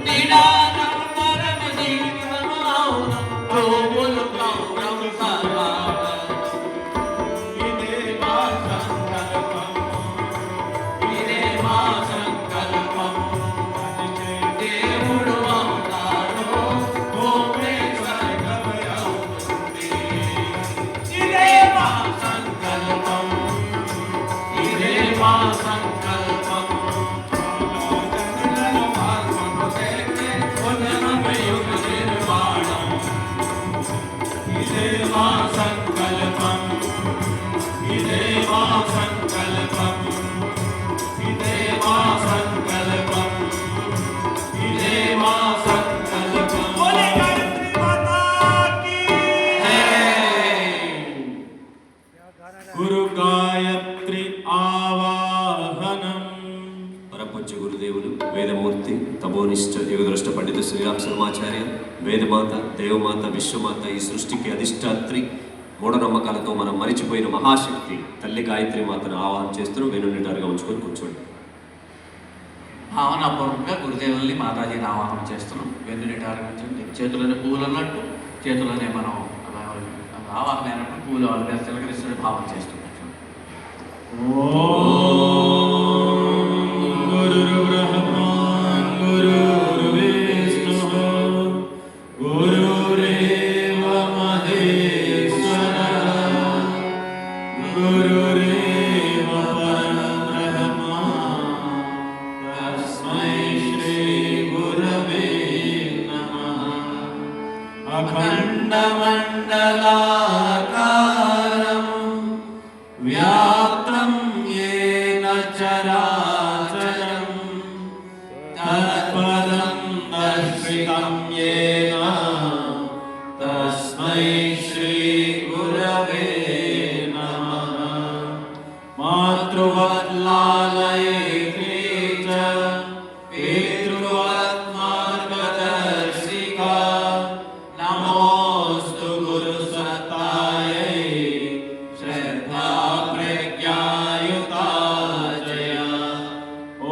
నిరాడంబరమ జీవితములోను ప్రభువులు గౌరవం సర్వాపరం, ఇదే మా సంకల్పం, ఇదే మా సంకల్పం। మనిషే దేవుడు అవుతాడో భూమి స్వర్గమే అవుతుంది, ఇదే మా సంకల్పం, ఇదే మా సంకల్పం। ఆలోచనలలో మార్పును తెచ్చే ఉత్తమమే యుగ నిర్మాణం, ఇదే మా సంకల్పం, ఇదే మా సంకల్పం, ఇదే మా సంకల్పం, ఇదే మా సంకల్పం। బోలే గాయత్రి మాతా కీ గురు గాయత్రి ఆవాహనం। పరపూజ్య గురుదేవులు వేదమూర్తి తపోనిష్ట యుగదృష్ట పండిత శ్రీరామ్ శర్మాచార్య, వేదమాత దేవమాత విశ్వమాత, ఈ సృష్టికి అధిష్టాత్రి, మూఢనమ్మకాలతో మనం మరిచిపోయిన మహాశక్తి తల్లి గాయత్రి మాతను ఆవాహన చేస్తూ వెనునిటారుగా ఉంచుకొని కూర్చోండి. భావనాపూర్వకంగా గురుదేవుల్ని మాతాజీని ఆవాహనం చేస్తున్నాం. వెన్నునిటారు చేతులని పువ్వులు అన్నట్టు చేతులనే మనం అలా ఆవాహన అయినప్పుడు పూలు వాళ్ళ మీద తిలకరిస్తున్న భావం చేస్తూ గురుర్బ్రహ్మా గురుర్విష్ణుః గురురేవ మహేశ్వరః గురురేవ పరబ్రహ్మ తస్మై శ్రీ గురవే నమః. అఖండమండలాకారం వ్యాప్తం యేన చరాచరం తత్పదం దర్శితం యేన తస్మై శ్రీ గురవే నమః. మాతృవత్లాలయేతే చ పితృవత్ మార్గదర్శికా నమోస్తు గురుసత్తాయై శ్రద్ధా ప్రజ్ఞాయుతాజయ.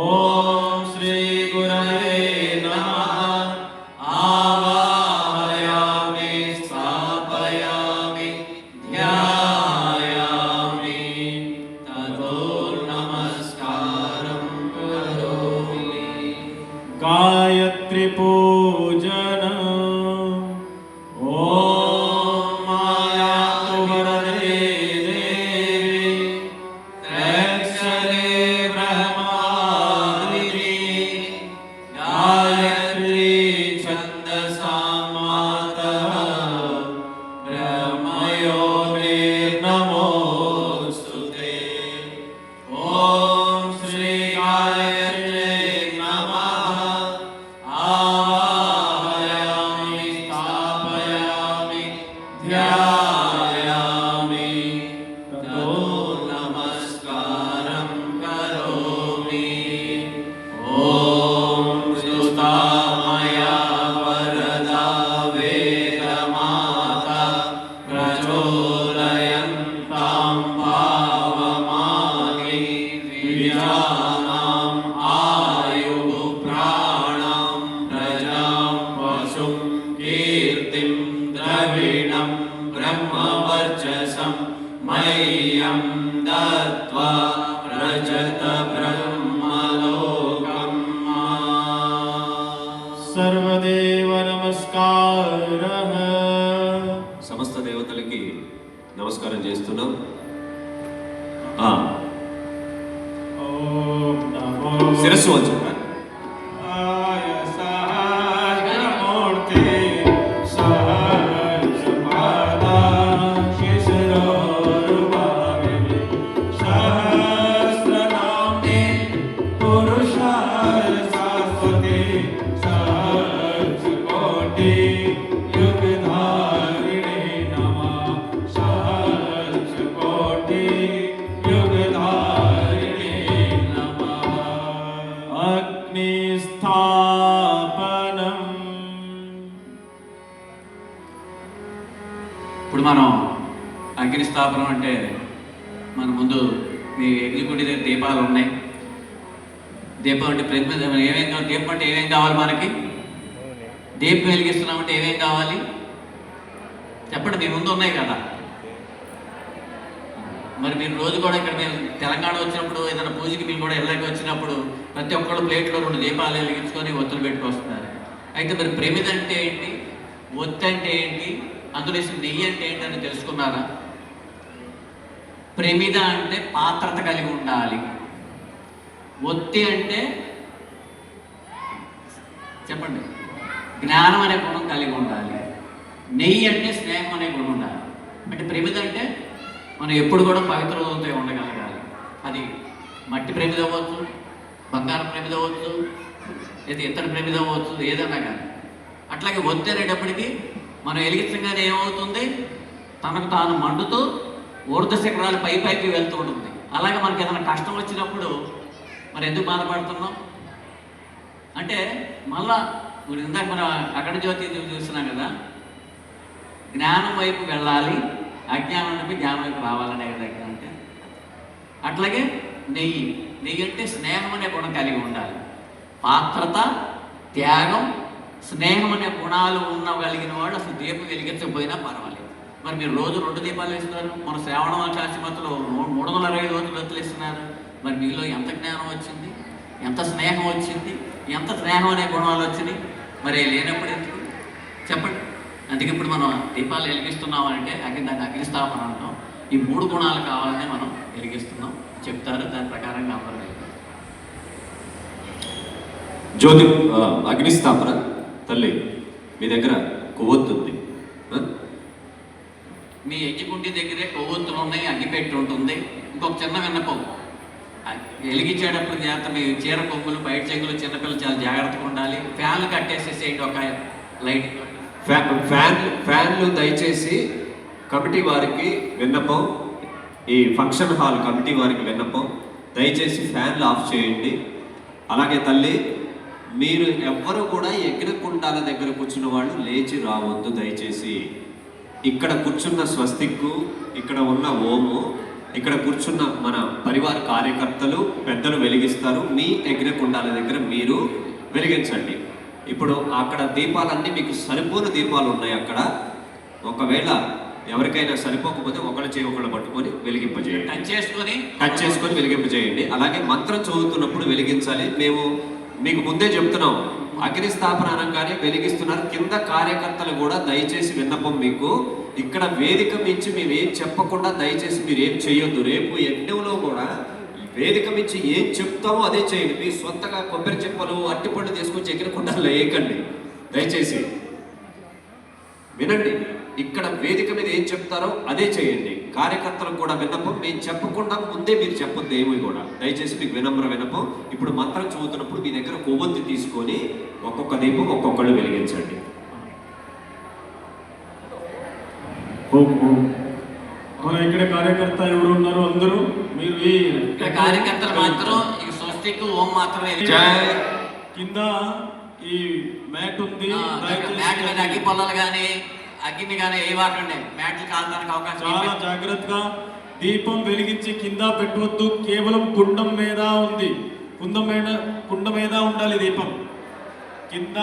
ఓం శ్రీ గురవే నమః. ఆవాహయామి స్థాపయామి ధ్యాయామి తతో నమస్కారం కరోమి. గాయత్రి పూజన. ఓం మాయాతు వరదే దేవి త్రైక్షరే బ్రహ్మాదిని గాయత్రీ ఛందసా మాతః బ్రహ్మయోనిర్నమోస్తుతే. ఓం శ్రీ గాయత్రీ నమః. ఆవాహయామి స్థాపయామి ధ్యాయామి తతో నమస్కారం కరోమి. ఓం స్తుతామయా వరదా వేదమాతా ప్రచోదయంతాం పావమాని ద్విజానాం ఆయుః ప్రాణాం ప్రజాం పశుం కీర్తిం ద్రవిణం బ్రహ్మవర్చసం మహ్యం దత్వా ప్రజత బ్రహ్మలోకం. సర్వదేవ నమస్కారః. సమస్త దేవతలకి నమస్కారం చేస్తున్నాం. ఓం నమో శిరస్సు వంచండి. ఆయ సహస్రమూర్తి సహస్రపాదా శిశురోరుభావిని సహస్రనామ్ని పురుషాయ శాశ్వతి సహస్రకోటి యుగధారిణి నమః. సహస్రకోటి యుగధారిణి నమః. అగ్నిస్థాపనం. ఇప్పుడు మనం అగ్ని స్థాపనం అంటే మన ముందు మీ ఎగ్జిక్యూటివ్ దగ్గర దీపాలు ఉన్నాయి. దీపం అంటే ప్రతి ఏమేం కావాలి? దీపం అంటే ఏమేం కావాలి మనకి? దీపం వెలిగిస్తున్నామంటే ఏమేం కావాలి చెప్పండి. మీ ముందు ఉన్నాయి కదా. మరి మీరు రోజు కూడా ఇక్కడ మేము తెలంగాణ వచ్చినప్పుడు ఏదైనా పూజకి మేము కూడా ఇళ్ళకి వచ్చినప్పుడు ప్రతి ఒక్కళ్ళు ప్లేట్లో 2 దీపాలు వెలిగించుకొని ఒత్తులు పెట్టుకొస్తున్నారు. అయితే మరి ప్రమిద అంటే ఏంటి, ఒత్తి అంటే ఏంటి, అందులో నెయ్యి అంటే ఏంటి అని తెలుసుకున్నారా? ప్రమిద అంటే పాత్రత కలిగి ఉండాలి. ఒత్తి అంటే చెప్పండి జ్ఞానం అనే గుణం కలిగి ఉండాలి. నెయ్యి అంటే స్నేహం అనే గుణం ఉండాలి. అంటే ప్రమిద అంటే మనం ఎప్పుడు కూడా పవిత్ర హృదయంతో ఉండగలగాలి. అది మట్టి ప్రమిద అవ్వచ్చు, బంగారం ప్రమిద అవ్వచ్చు, లేదా ఇతర ప్రమిద అవ్వచ్చు, ఏదన్నా కానీ. అట్లాగే ఒత్తి అనేటప్పటికీ మనం వెలిగించగానే ఏమవుతుంది? తనకు తాను మండుతూ ఊర్ధ శిఖరాలు పైకి వెళ్తూ ఉంటుంది. అలాగే మనకి ఏదైనా కష్టం వచ్చినప్పుడు మరి ఎందుకు బాధపడుతున్నాం అంటే మళ్ళా ఇప్పుడు ఇందాక మనం అఖండ జ్యోతి చూస్తున్నాం కదా, జ్ఞానం వైపు వెళ్ళాలి, అజ్ఞానం నుండి జ్ఞానం వైపు రావాలనే దగ్గర అంటే. అట్లాగే నెయ్యి అంటే స్నేహం అనే గుణం కలిగి ఉండాలి. పాత్రత, త్యాగం, స్నేహం అనే గుణాలు ఉండగలిగిన వాడు అసలు దీపం వెలిగించకపోయినా పర్వాలేదు. మరి మీరు రోజు 2 దీపాలు ఇస్తున్నారు, మన శ్రావణ మాసాశిమతులు 365 రోజులు వదిలేస్తున్నారు. మరి మీలో ఎంత జ్ఞానం వచ్చింది, ఎంత స్నేహం వచ్చింది, ఎంత స్నేహం అనే గుణాలు వచ్చినాయి? మరి లేనప్పుడు ఎందుకు చెప్పండి. అందుకే ఇప్పుడు మనం దీపాలు వెలిగిస్తున్నామంటే దాన్ని అగ్నిస్థాపన అంటాం. ఈ 3 గుణాలు కావాలని మనం వెలిగిస్తున్నాం చెప్తారు. దాని ప్రకారంగా అందరూ వెళ్తారు. జ్యోతి అగ్నిస్థాపన. తల్లి మీ దగ్గర కొవ్వొత్తు ఉంది, మీ ఎగ్గిపుండి దగ్గరే కొవ్వొత్తులు ఉన్నాయి, అగ్గిపెట్టి ఉంటుంది. ఇంకొక చిన్న విన్నపం, వెలిగించేటప్పుడు జాగ్రత్త, మీ చీర కొమ్ములు బయట చెంగులు చిన్నపిల్లలు చాలా జాగ్రత్తగా ఉండాలి. ఫ్యాన్లు కట్టేసేసేయండి, ఒక లైట్ ఫ్యాన్లు దయచేసి కమిటీ వారికి విన్నపం, ఈ ఫంక్షన్ హాల్ కమిటీ వారికి విన్నపం, దయచేసి ఫ్యాన్లు ఆఫ్ చేయండి. అలాగే తల్లి, మీరు ఎవ్వరు కూడా యజ్ఞకుండాల దగ్గర కూర్చున్న వాళ్ళు లేచి రావద్దు దయచేసి. ఇక్కడ కూర్చున్న స్వస్తిక్కు, ఇక్కడ ఉన్న ఓము, ఇక్కడ కూర్చున్న మన పరివార కార్యకర్తలు పెద్దలు వెలిగిస్తారు. మీ యజ్ఞకుండాల దగ్గర మీరు వెలిగించండి. ఇప్పుడు అక్కడ దీపాలన్నీ మీకు సరిపోని దీపాలు ఉన్నాయి అక్కడ. ఒకవేళ ఎవరికైనా సరిపోకపోతే ఒకళ్ళు పట్టుకొని వెలిగింపజేయండి, కట్ చేసుకొని వెలిగింపజేయండి. అలాగే మంత్రం చదువుతున్నప్పుడు వెలిగించాలి. మేము మీకు ముందే చెప్తున్నాం, అగ్ని స్థాపన అనగానే వెలిగిస్తున్నారు. కింద కార్యకర్తలు కూడా దయచేసి విన్నపం మీకు, ఇక్కడ వేదిక మించి మేము ఏం చెప్పకుండా దయచేసి మీరు ఏం చేయొద్దు. రేపు యజ్ఞంలో కూడా వేదిక మించి ఏం చెప్తామో అదే చేయండి. మీ సొంతగా కొబ్బరి చెప్పలు అట్టిపండు తీసుకొచ్చి ఎగిరకుండా వేయకండి దయచేసి. వినండి, ఇక్కడ వేదిక మీద ఏం చెప్తారో అదే చేయండి. కార్యకర్తలకు కూడా విన్నపం, మేము చెప్పకుండా ముందే మీరు చెప్పొద్దు ఏమి కూడా. దయచేసి మీకు వినమ్ర విన్నపం. ఇప్పుడు మంత్రం చదువుతున్నప్పుడు మీ దగ్గర కొవ్వొత్తి తీసుకొని ఒక్కొక్క దీపం ఒక్కొక్కళ్ళు వెలిగించండి. మన ఇక్కడ కార్యకర్త ఎవరు ఉన్నారు అందరూ మీరు ఇక్కడ కార్యకర్తలు మాత్రం ఈ స్వస్తిక్ ఓం మాత్రమే. కింద ఈ మ్యాట్ ఉంది, మ్యాట్ మీద అగ్గి పొలాలు కానీ అగ్గిని కానీ ఏ వాకండి, మ్యాట్లు కాలడానికి అవకాశం. చాలా జాగ్రత్తగా దీపం వెలిగించి కింద పెట్టవద్దు. కేవలం కుండం మీద ఉంది, కుండ మీద ఉండాలి దీపం. కింద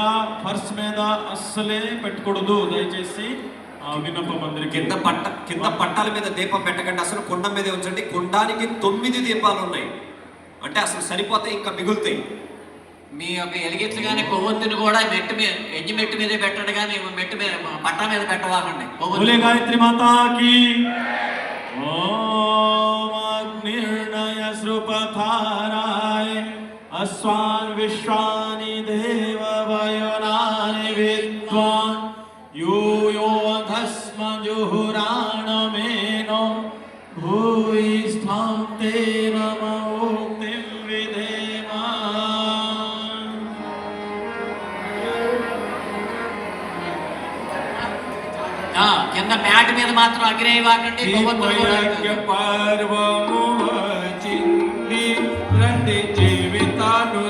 ఫర్స్ మీద అస్సలే పెట్టకూడదు దయచేసి. విన్నపం అందరికి. కింద పట్టాల మీద దీపం పెట్టకండి, అసలు కుండ మీదే ఉంచండి. కుండానికి 9 దీపాలు ఉన్నాయి అంటే అసలు సరిపోతాయి, ఇంకా మిగులుతాయి. మీ యొక్క ఎలిగించగానే కొవ్వొత్తిని కూడా మెట్టు మీద, ఎగ్గి మెట్టు మీదే పెట్టండి, కానీ మెట్టు మీద పట్టా మీద పెట్టవాలండి. గాయత్రి మాతాకి ఓం అగ్నిర్ణయ సృపథారాయ అస్వాన్ విశ్వాని దేవ వయోనాని విద్వాన్ యూయో ధస్మ జుహురాణమేనో భూయిస్థాం తే నమో విధేమా. కింద మ్యాట్ మీద మాత్రం అగ్ని వాకండి. పర్వము వచ్చింది రండి జీవితాను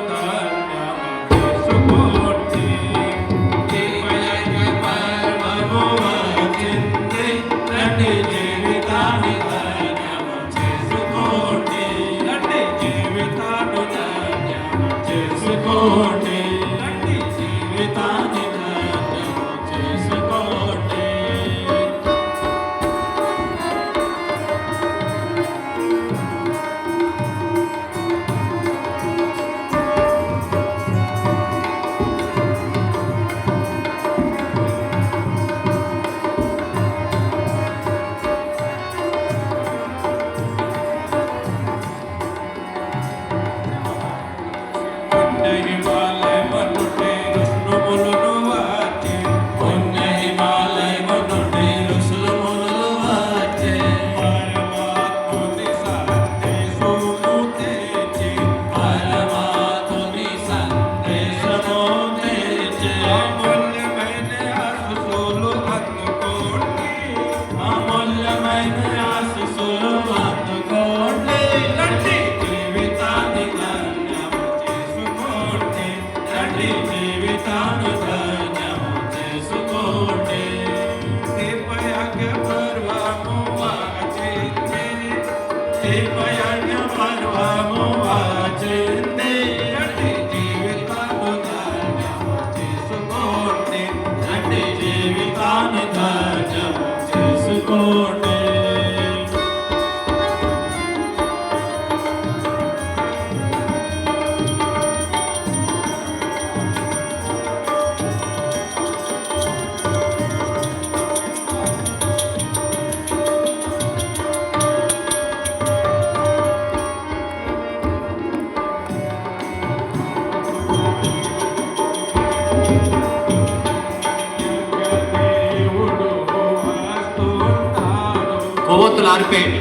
జ్యోతులు ఆరిపోయండి.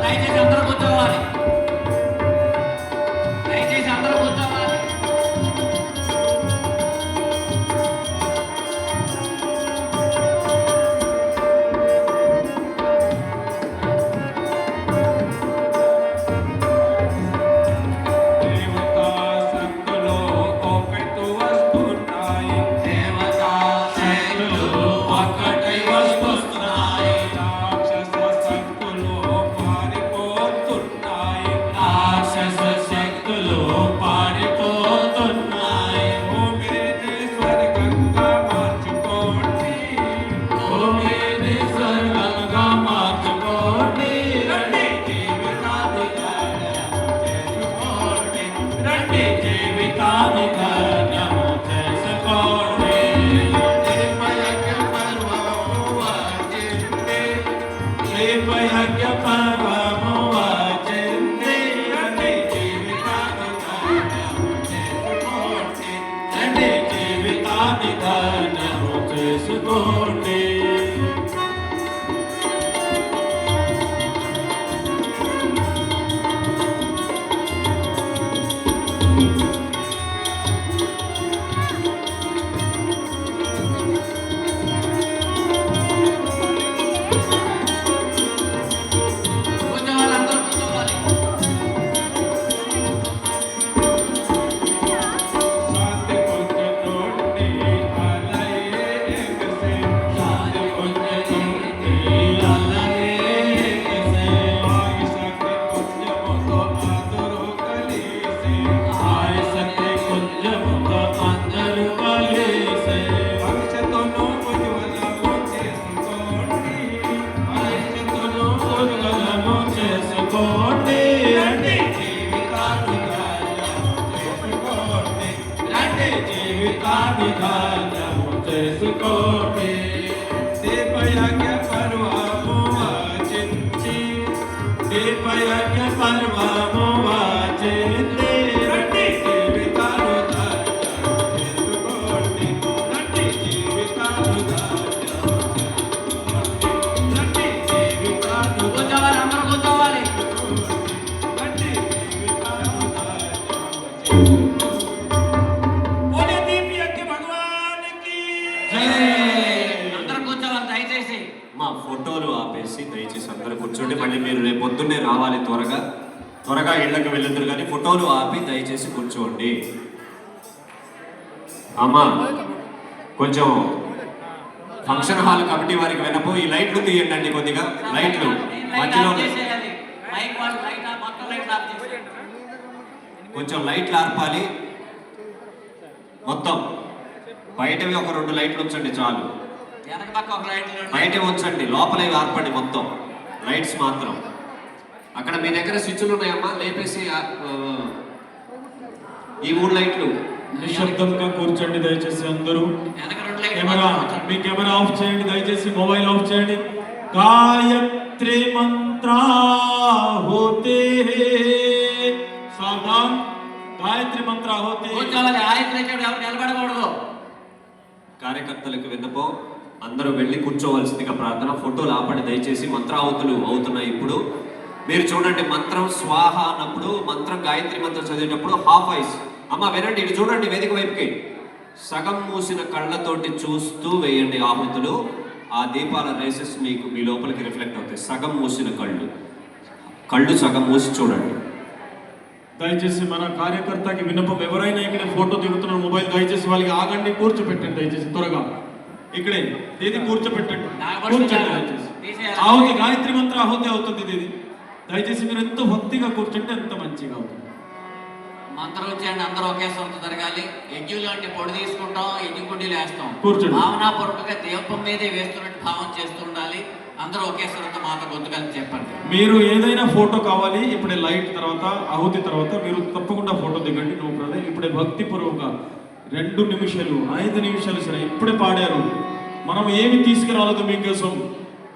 దయచేసి అందరూ కూర్చోవాలి. దయచేసి అందరూ కూర్చోవాలి. దేవతా శక్తులు ఒకటి వస్తున్నాయి. దేవతా శక్తులు ఒక్కటై వస్తున్నాయి. రాక్షస శక్తులు పారిపోతున్నాయి. రాక్షస శక్తులు పారిపోతున్నాయి. భూమిని స్వర్గంగా మార్చుకోండి. భూమిని స్వర్గంగా మార్చుకోండి. రండి జీవితాన్ని ధన్యము చేసుకోండి. రండి జీవితాన్ని ధన్యము చేసుకోండి. నిర్భయజ్ఞ పర్వము వచ్చింది. నిర్భయజ్ఞ పర్వము వచ్చింది. రండి జీవితాన్ని ధన్యము చేసుకోండి. రండి జీవితాన్ని ధన్యము చేసుకోండి. కూర్చోవాలి, అందరూ కూర్చోవాలి. శాంతి పొందుకోండి. అలయే ఎగసే. శాంతి పొందుకోండి. అలాగే ఎగసే. ఆయుషకి పుణ్యముతో అందరూ కలిసి. ఆయుషకి పుణ్యముతో అందరూ కలిసి. భవిష్యత్తును ఉజ్వలము చేసుకోండి. భవిష్యత్తును ఉజ్వలము చేసుకోండి. రండి జీవితాన్ని ధన్యము చేసుకోండి. రండి జీవితాన్ని ధన్యము చేసుకోండి. దీపయజ్ఞ పర్వము వాచించి. దీపయజ్ఞ పర్వము వచ్చింది. రండి జీవితాలు ధన్యము చేసుకోండి. రండి జీవితాలు ధన్యము చేసుకోండి. రండి జీవితాలు కూర్చోవాలి, అందరూ కూర్చోవాలి. రండి జీవితాలు ధన్యము చేసుకోండి. దీపయజ్ఞ భగవానికి జై. అందరూ కూర్చోవాలి దయచేసి. మా ఫోటోలు ఆపేసి దయచేసి అందరూ కూర్చోండి. మళ్ళీ మీరు రేపు పొద్దున్నే రావాలి. త్వరగా ఇళ్ళకి వెళ్ళొద్దురు, కానీ ఫోటోలు ఆపి దయచేసి కూర్చోండి. అమ్మా కొంచెం ఫంక్షన్ హాల్ కమిటీ వారికి వినపో ఈ లైట్లు తీయండి కొద్దిగా. లైట్లు మధ్యలో చేసేయాలి. మైక్ వాళ్ళు లైట్ ఆఫ్, మొత్తం లైట్ ఆఫ్ చేసేయాలి. కొంచెం లైట్లు ఆర్పాలి. మొత్తం బయటవి ఒక 2 లైట్లు ఉంచండి చాలు. వెనక పక్క ఒక లైట్ బయట ఉంచండి, లోపలవి ఆర్పండి మొత్తం. లైట్స్ మాత్రం అక్కడ మీ దగ్గర స్విచ్లు ఉన్నాయమ్మా, లేపేసి ఈ 3 లైట్లు నిశ్శబ్దంగా కూర్చోండి దయచేసి అందరూ. వెనక 2 లైట్ కెమెరా, మీ కెమెరా ఆఫ్ చేయండి దయచేసి. మొబైల్ ఆఫ్ చేయండి. గాయత్రి మంత్ర హోతే హే. సావధాన్. గాయత్రి మంత్ర హోతే. కూర్చోవాలి. ఆయత్ర ఎవరు నిలబడకూడదు. కార్యకర్తలకు విన్నపో అందరూ వెళ్ళి కూర్చోవలసిందిగా ప్రార్థన. ఫోటోలు ఆపండి దయచేసి. మంత్రావతులు అవుతున్నాయి ఇప్పుడు. మీరు చూడండి, మంత్రం స్వాహ అన్నప్పుడు, మంత్రం గాయత్రి మంత్రం చదివేటప్పుడు హాఫ్ ఐస్. అమ్మ వినండి, ఇటు చూడండి వేదిక వైపుకి. సగం మూసిన కళ్ళతోటి చూస్తూ వేయండి ఆహుతులు. ఆ దీపాల రేసెస్ మీకు మీ లోపలికి రిఫ్లెక్ట్ అవుతాయి. సగం మూసిన కళ్ళు సగం మూసి చూడండి. దయచేసి మన కార్యకర్తకి విన్నపం, ఎవరైనా ఇక్కడ ఫోటో దిగుతున్న మొబైల్ దయచేసి వాళ్ళకి ఆగండి, కూర్చోపెట్టండి దయచేసి త్వరగా. ఇక్కడే దీది కూర్చోపెట్టండి, కూర్చోండి దయచేసి. ఆహుతి గాయత్రి మంత్ర ఆహుతి అవుతుంది దీది. దయచేసి మీరు ఎంత భక్తిగా కూర్చుంటే ఎంత మంచిగా అవుతుంది. మంత్రోచ్చారణ అందరూ ఒకే సొంత జరగాలి. యజ్ఞులు అంటే పొడి తీసుకుంటాం, యజ్ఞకుండీలు వేస్తాం. కూర్చోండి. భావనాపూర్వకంగా దీపం మీదే వేస్తున్నట్టు భావం చేస్తూ ఉండాలి. అందరూ ఒకే స్వరంతో మాతో గొంతు కలిసి చెప్పండి. మీరు ఏదైనా ఫోటో కావాలి, ఇప్పుడే లైట్ తర్వాత ఆహుతి తర్వాత మీరు తప్పకుండా ఫోటో దిగండి. No problem. ఇప్పుడే భక్తిపూర్వక 2 నిమిషాలు 5 నిమిషాలు సరే ఇప్పుడే పాడారు. మనం ఏమి తీసుకురాలేదు మీకోసం,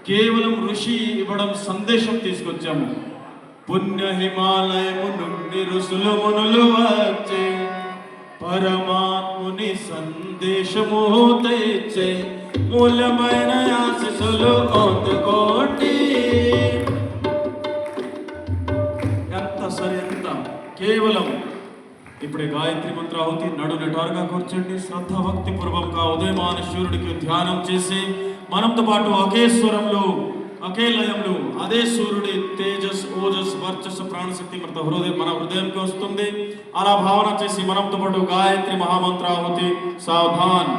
కేవలం ఋషి ఇవ్వడం సందేశం తీసుకొచ్చాము. పుణ్య హిమాలయము నుండి ఋషులు మునులు వచ్చే పరమాత్ముని సందేశము తెచ్చే మూలమైన ఆశీస్సులు అందుకోండి. ఎంత సరే ఎంత కేవలం ఇప్పుడే గాయత్రి మంత్రావతి నడునటారుగా కూర్చోండి. శ్రద్ధాభక్తి పూర్వకంగా ఉదయమాన సూర్యుడికి ధ్యానం చేసి మనంతో పాటు ఒకే స్వరంలో ఒకే లయంలో అదే సూర్యుడి తేజస్ ఓజస్ వర్చస్సు ప్రాణశక్తి మన హృదయంకి వస్తుంది. అలా భావన చేసి మనంతో పాటు గాయత్రి మహామంత్రావతి. సావధాన్.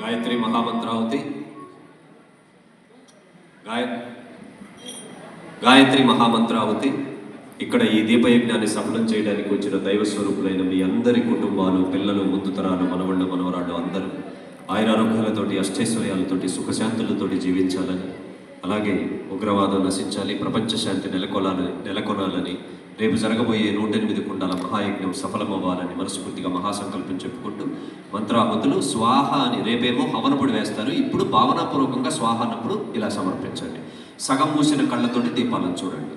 గాయత్రి మహామంత్రావతి. గాయత్రి మహామంత్రావతి. ఇక్కడ ఈ దీపయజ్ఞాన్ని సఫలం చేయడానికి వచ్చిన దైవ స్వరూపులైన మీ అందరి కుటుంబాలు, పిల్లలు, ముందు తరాలు, మనవళ్ళు, మనవరాళ్ళు అందరూ ఆయురారోగ్యాలతోటి, అష్టైశ్వర్యాలతోటి, సుఖశాంతులతోటి జీవించాలని, అలాగే ఉగ్రవాదం నశించాలి, ప్రపంచ శాంతి నెలకొనాలని, రేపు జరగబోయే 108 కుండాల మహాయజ్ఞం సఫలమవ్వాలని మనస్ఫూర్తిగా మహాసంకల్పం చెప్పుకుంటూ మంత్రాహుతులు స్వాహ అని రేపేమో హవనపొడి వేస్తారు. ఇప్పుడు భావనాపూర్వకంగా స్వాహ అన్నప్పుడు ఇలా సమర్పించండి. సగం మూసిన కళ్ళతోటి దీపాలను చూడండి.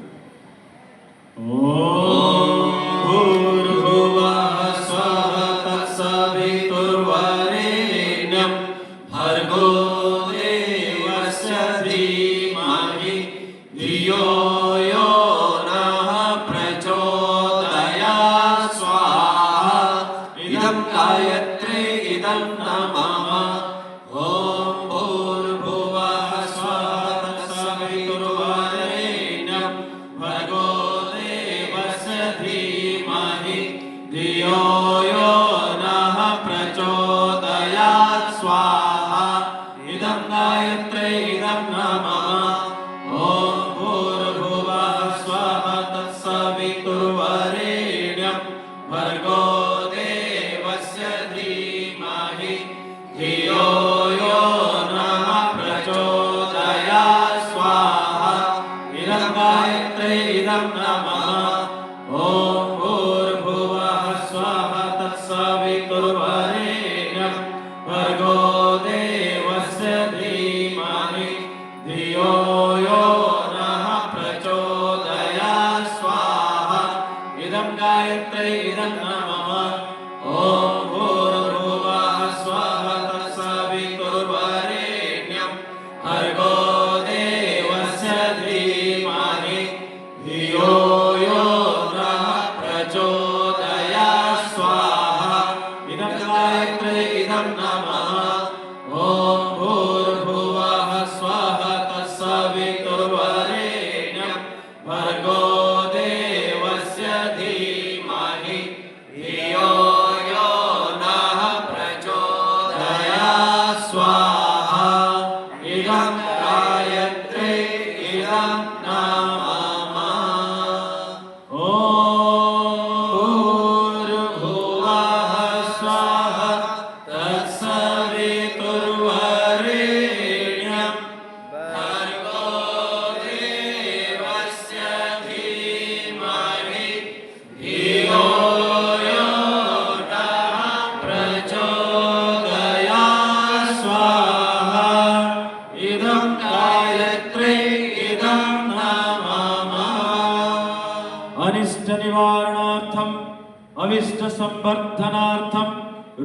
అవిష్ట సంవర్ధనార్థం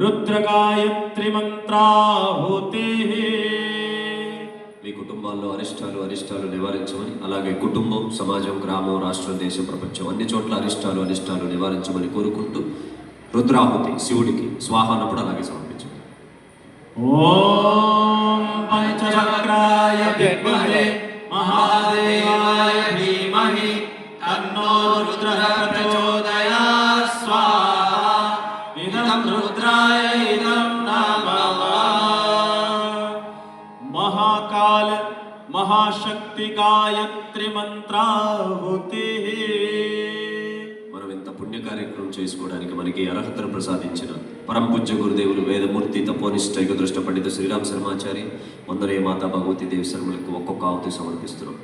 రుద్రగాయత్రి మంత్రాహుతి. మీ కుటుంబాల్లో అరిష్టాలు నివారించమని, అలాగే కుటుంబం, సమాజం, గ్రామం, రాష్ట్రం, దేశం, ప్రపంచం అన్ని చోట్ల అరిష్టాలు నివారించమని కోరుకుంటూ రుద్రాహుతి శివుడికి స్వాహ అన్నప్పుడు అలాగే సమర్పించండి. ఓం పంచచక్రాయ విద్మహే మహాదేవాయ ధీమహి తన్నో రుద్రః ప్రచోదయాత్. స్వాహా. ఇదం రుద్రాయ ఇదం నమః. మహాకాల మహాశక్తి శక్తి గాయత్రి మంత్రాహుతి. మనం ఇంత పుణ్య కార్యక్రమం చేసుకోవడానికి మనకి అర్హతను ప్రసాదించిన పరమ పూజ్య గురుదేవులు వేదమూర్తి తపోనిష్ట యుగదృష్ట పండిత శ్రీరామ్ శర్మాచారి వందనే మాతా భగవతి దేవి శర్మలకు ఒక్కొక్క ఆహుతి సమర్పిస్తున్నాం.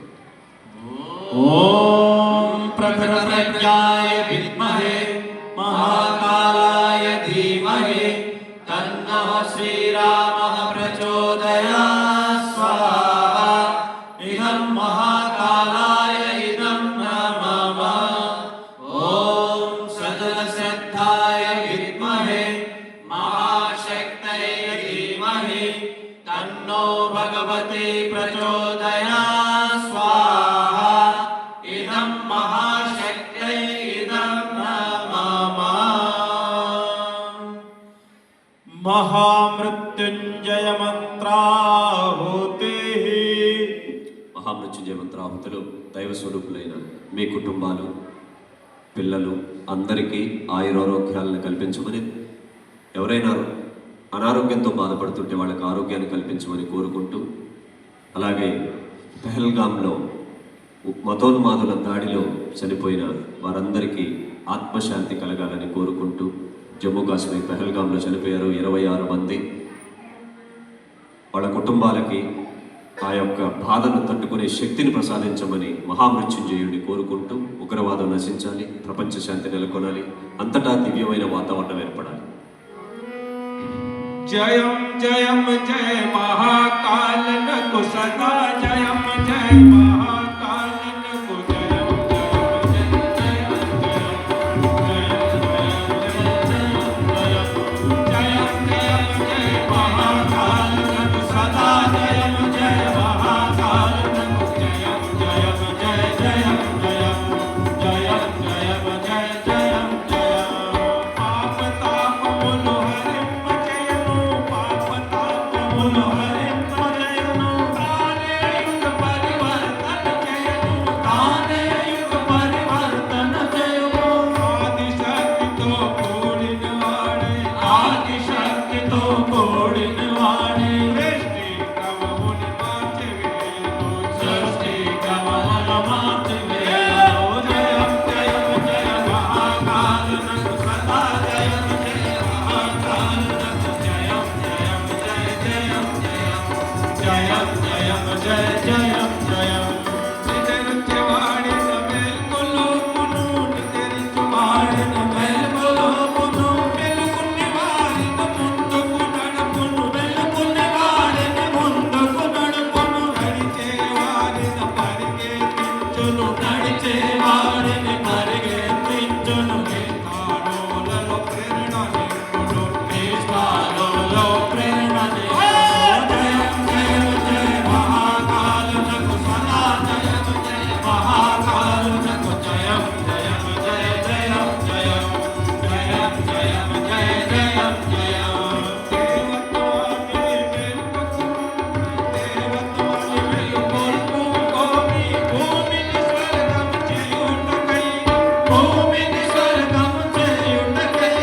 ఓం ప్రఖర ప్రజ్ఞాయ విద్మహే మహాకాలాయ ధీమహి తన్నః శ్రీరామః ప్రచోదయాత్. స్వాహా. ఇదం మహాకాలాయ ఇదం నమః. ఓం సజన శ్రద్ధాయ విద్మహే మహాశక్తయే ధీమహి తన్నో భగవతి ప్రచోదయాత్. స్వాహా. ఇదం మహాశక్తయే ఇదం నమః. మహామృత్యుంజయ మంత్రాహుతి. మహామృత్యుంజయ మంత్రాహుతులు దైవ స్వరూపులైన మీ కుటుంబాలు పిల్లలు అందరికీ ఆయురారోగ్యాలను కల్పించమని, ఎవరైనా అనారోగ్యంతో బాధపడుతుంటే వాళ్ళకి ఆరోగ్యాన్ని కల్పించమని కోరుకుంటూ, అలాగే పెహల్గాంలో మతోన్మాదుల దాడిలో చనిపోయిన వారందరికీ ఆత్మశాంతి కలగాలని కోరుకుంటూ, జమ్మూ కాశ్మీర్ పెహల్గాంలో చనిపోయారు 26 మంది. వాళ్ళ కుటుంబాలకి ఆ యొక్క బాధను తట్టుకునే శక్తిని ప్రసాదించమని మహామృత్యుంజయుడిని కోరుకుంటూ, ఉగ్రవాదం నశించాలి, ప్రపంచ శాంతి నెలకొనాలి, అంతటా దివ్యమైన వాతావరణం ఏర్పడాలి. జయం జయం జయ మహాకాల నకు సదా జయం జయ మహాకాల నకు జయం జయం జయం జయం జయం జయ మహాకాల నకు సదా జయం జయ మహాకాల నకు జయం జయం జయ జయం జయం జయం జయం జయ జయం జయం. పాప తాపములు హరింపజేయును, పాప తాపములు హరింపజేయును, తానే యుగ పరివర్తన చేయును, తానే యుగ పరివర్తన చేయును. ఆదిశక్తితో కూడిన వాడే, ఆదిశక్తితో కూడిన వాడే సృష్టి క్రమముని మార్చివేయును, సృష్టి క్రమమును మార్చివేయును. జయం జయం జయ మహాకాల నకు సదా జయం జయ మహాకాల నకు జయం జయం జయ జయం జయం జయం జయం జయ జయం. నిద్రించేవాడిన మేల్కొలుపును, నిద్రించేవాడిన మేల్కొలుపును, మెలుకుని వారిన ముందుకు నడుపును, మెలుకుని వారిన ముందుకు నడుపును. నడిచేవారిన పరిగెత్తించును, నడిచేవారిని పరిగెత్తించును. నిష్కానులలో ప్రేరణ నింపును, నిష్కానులలో ప్రేరణ నింపును. జయం జయం జయ మహాకాల నకు సదా జయం జయ మహాకాల నకు జయం జయం జయ జయం జయం జయం జయం జయ జయం జయం. దేవత్వాన్ని మేలుకొల్పు కోమి, భూమిని స్వర్గం చేయుటకై, భూమిని స్వర్గం చేయుటకై.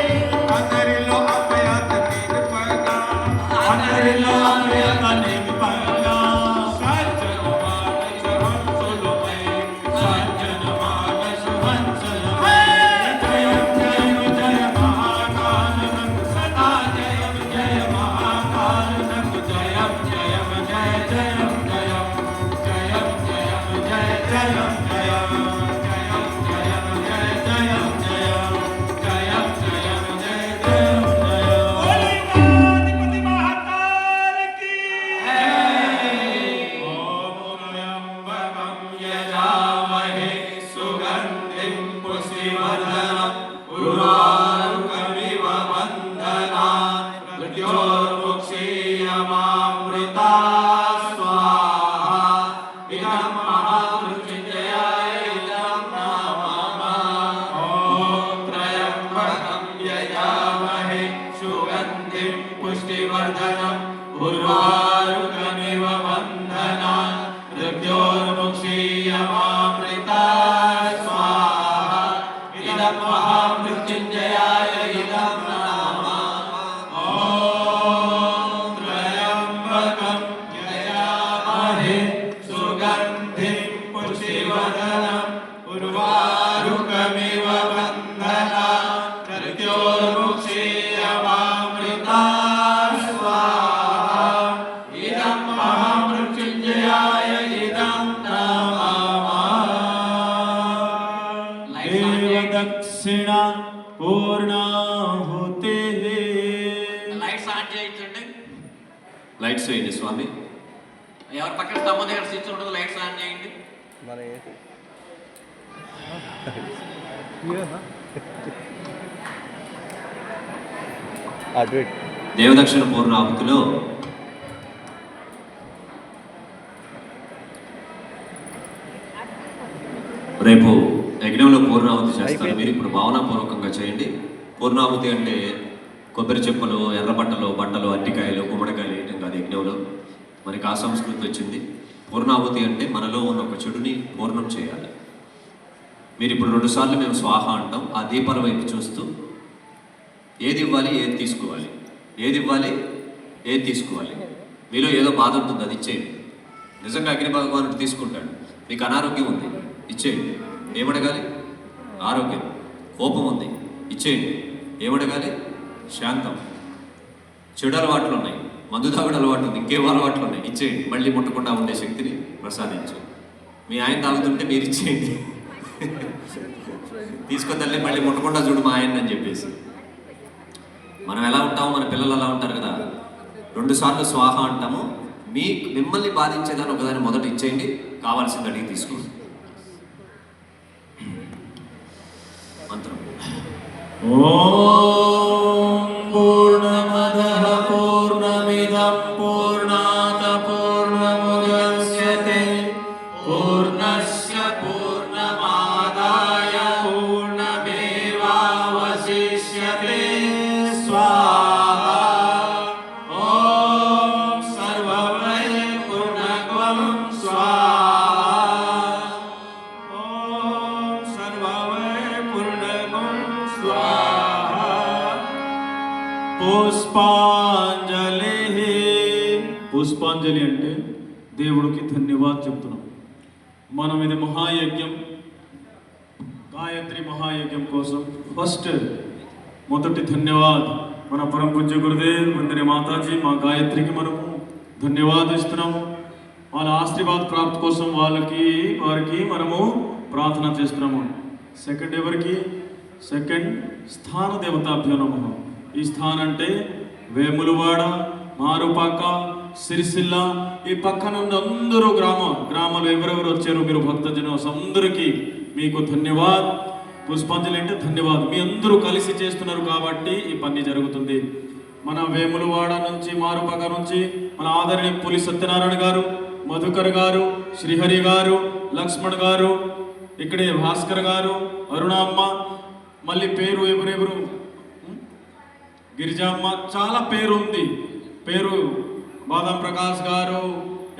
అందరిలో అభయత నిలుపగా, అందరిలో అభయత నిలుపగా. సజ్జన మానస హంసులమై, సజ్జన మానస హంసులమై. జయం జయం జయ మహాకాల నకు సదా జయం జయ మహాకాల నకు జయం జయం జయ జయం జయం జయం జయం జయ జయం జయం జయం జయం జయ జయం జయం జయం జయం జయ జయం జయం. బోలినాధిపతి మహాకాలకి ఓం త్రయంబకం యజామహే సుగంధిం పుష్టివర్ధనం ఉర్వారుకమివ వందనాన్ మృత్యోర్ముక్షీయమామృతాత్. స్వాహా. ఇదం మహామృత్యుంజయాయ ఇదం నమః. ఓం త్రయంబకం యజామహే సుగంధిం పుష్టివర్ధనం ఉర్వారుకమివ వందనాన్ మృత్యోర్ముక్షీయమామృతాత్. స్వాహా. ఇదం మహామృత్యుంజయాయ ఇదం నమః. ఓం త్రయంబకం యజామహే సుగంధిం క్షీణ పూర్ణాహుతే. లైట్స్ ఆన్ చేయించండి. లైట్స్ వేయండి స్వామి. ఎవరి పక్కన స్తంభం దగ్గర స్విచ్ ఉంటుంది, లైట్స్ ఆన్ చేయండి. దేవదక్షిణ పూర్ణాహుతిలో రేపు యజ్ఞంలో పూర్ణాహుతి చేస్తారు. మీరు ఇప్పుడు భావనాపూర్వకంగా చేయండి. పూర్ణాహుతి అంటే కొబ్బరి చెప్పులు, ఎర్ర బట్టలు, అట్టికాయలు, గుమ్మడికాయలు వేయటం కాదు. యజ్ఞంలో మనకి ఆ సంస్కృతి వచ్చింది. పూర్ణాహుతి అంటే మనలో ఉన్న ఒక చెడుని పూర్ణం చేయాలి. మీరు ఇప్పుడు 2 సార్లు మేము స్వాహ అంటాం. ఆ దీపాల వైపు చూస్తూ ఏది ఇవ్వాలి, ఏది తీసుకోవాలి, ఏది ఇవ్వాలి, ఏది తీసుకోవాలి. మీలో ఏదో బాధ ఉంటుంది, అది ఇచ్చేయండి. నిజంగా అగ్ని భగవానుడు తీసుకుంటాడు. మీకు అనారోగ్యం ఉంది, ఇచ్చేయండి. ఏమడగాలి? ఆరోగ్యం. కోపం ఉంది, ఇచ్చేయండి. ఏమడగాలి? శాంతం. చెడు అలవాట్లు ఉన్నాయి, మందు తాగుడు అలవాటు ఉంది, ఇంకేం అలవాట్లు ఉన్నాయి, ఇచ్చేయండి. మళ్ళీ ముట్టకుండా ఉండే శక్తిని ప్రసాదించు. మీ ఆయన తాగుతుంటే మీరు ఇచ్చేయండి. తీసుకొద్దాలి, మళ్ళీ ముట్టకుండా చూడు మా ఆయన అని చెప్పేసి. మనం ఎలా ఉంటామో మన పిల్లలు అలా ఉంటారు కదా. 2 సార్లు స్వాహ అంటాము. మిమ్మల్ని బాధించేదాన్ని ఒకదాన్ని మొదట ఇచ్చేయండి, కావాల్సింది అడిగి తీసుకోండి. మంత్రం. ఓం పూర్ణమదః పూర్ణమిదం పూర్ణాత్ పూర్ణముదచ్యతే పూర్ణస్య పూర్ణమాదాయ పూర్ణమేవావశిష్యతే. స్వాహా. ఓం సర్వవై పూర్ణత్వం స్వాహా. ఓం సర్వవై పూర్ణత్వం స్వాహా. పుష్పాంజలి. పుష్పాంజలి అంటే దేవుడికి ధన్యవాద్ చెప్తున్నాం. మనం ఇది మహాయజ్ఞం, గాయత్రి మహాయజ్ఞం కోసం ఫస్ట్ మొదటి ధన్యవాద్ మన పరమ పూజ్య గురుదేవ్ వందనే మాతాజీ మా గాయత్రికి మనము ధన్యవాదాలు ఇస్తున్నాము. వాళ్ళ ఆశీర్వాద ప్రాప్తి కోసం వారికి మనము ప్రార్థన చేస్తున్నాము. సెకండ్ ఎవరికి? సెకండ్ స్థాన దేవతాభ్యో నమః. ఈ స్థానం అంటే వేములవాడ, మారుపాక, సిరిసిల్ల, ఈ పక్కన ఉన్న అందరూ గ్రామాలు ఎవరెవరు వచ్చారో మీరు భక్తజనం అందరికీ మీకు ధన్యవాద్. పుష్పాంజలి అంటే ధన్యవాద్. మీ అందరూ కలిసి చేస్తున్నారు కాబట్టి ఈ పని జరుగుతుంది. మన వేములవాడ నుంచి, మారుపాక నుంచి మన ఆదరణీయ పులి సత్యనారాయణ గారు, మధుకర్ గారు, శ్రీహరి గారు, లక్ష్మణ్ గారు, ఇక్కడే భాస్కర్ గారు, అరుణమ్మ, మళ్ళీ పేరు ఎవరెవరు, గిరిజామ్మ, చాలా పేరు ఉంది. పేరు బాదం ప్రకాష్ గారు,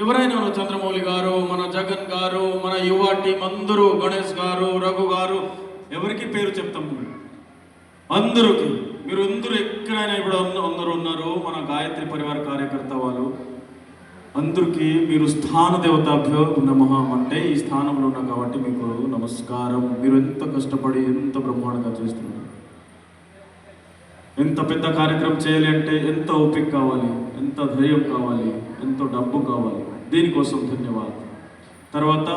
ఎవరైనా చంద్రమౌళి గారు, మన జగన్ గారు, మన యువ టీం అందరూ, గణేష్ గారు, రఘు గారు, ఎవరికి పేరు చెప్తాము అందరికి. మీరు అందరూ ఎక్కడైనా ఇప్పుడు అందరూ ఉన్నారు, మన గాయత్రి పరివార కార్యకర్త వాళ్ళు అందరికీ మీరు స్థాన దేవతాభ్యో నమః అంటే ఈ స్థానంలో ఉన్నా కాబట్టి మీకు నమస్కారం. మీరు ఎంత కష్టపడి ఎంత బ్రహ్మాండంగా చేస్తున్నారు. ఎంత పెద్ద కార్యక్రమం చేయాలి అంటే ఎంత ఓపిక కావాలి, ఎంత ధైర్యం కావాలి, ఎంతో డబ్బు కావాలి. దీనికోసం ధన్యవాదాలు. తర్వాత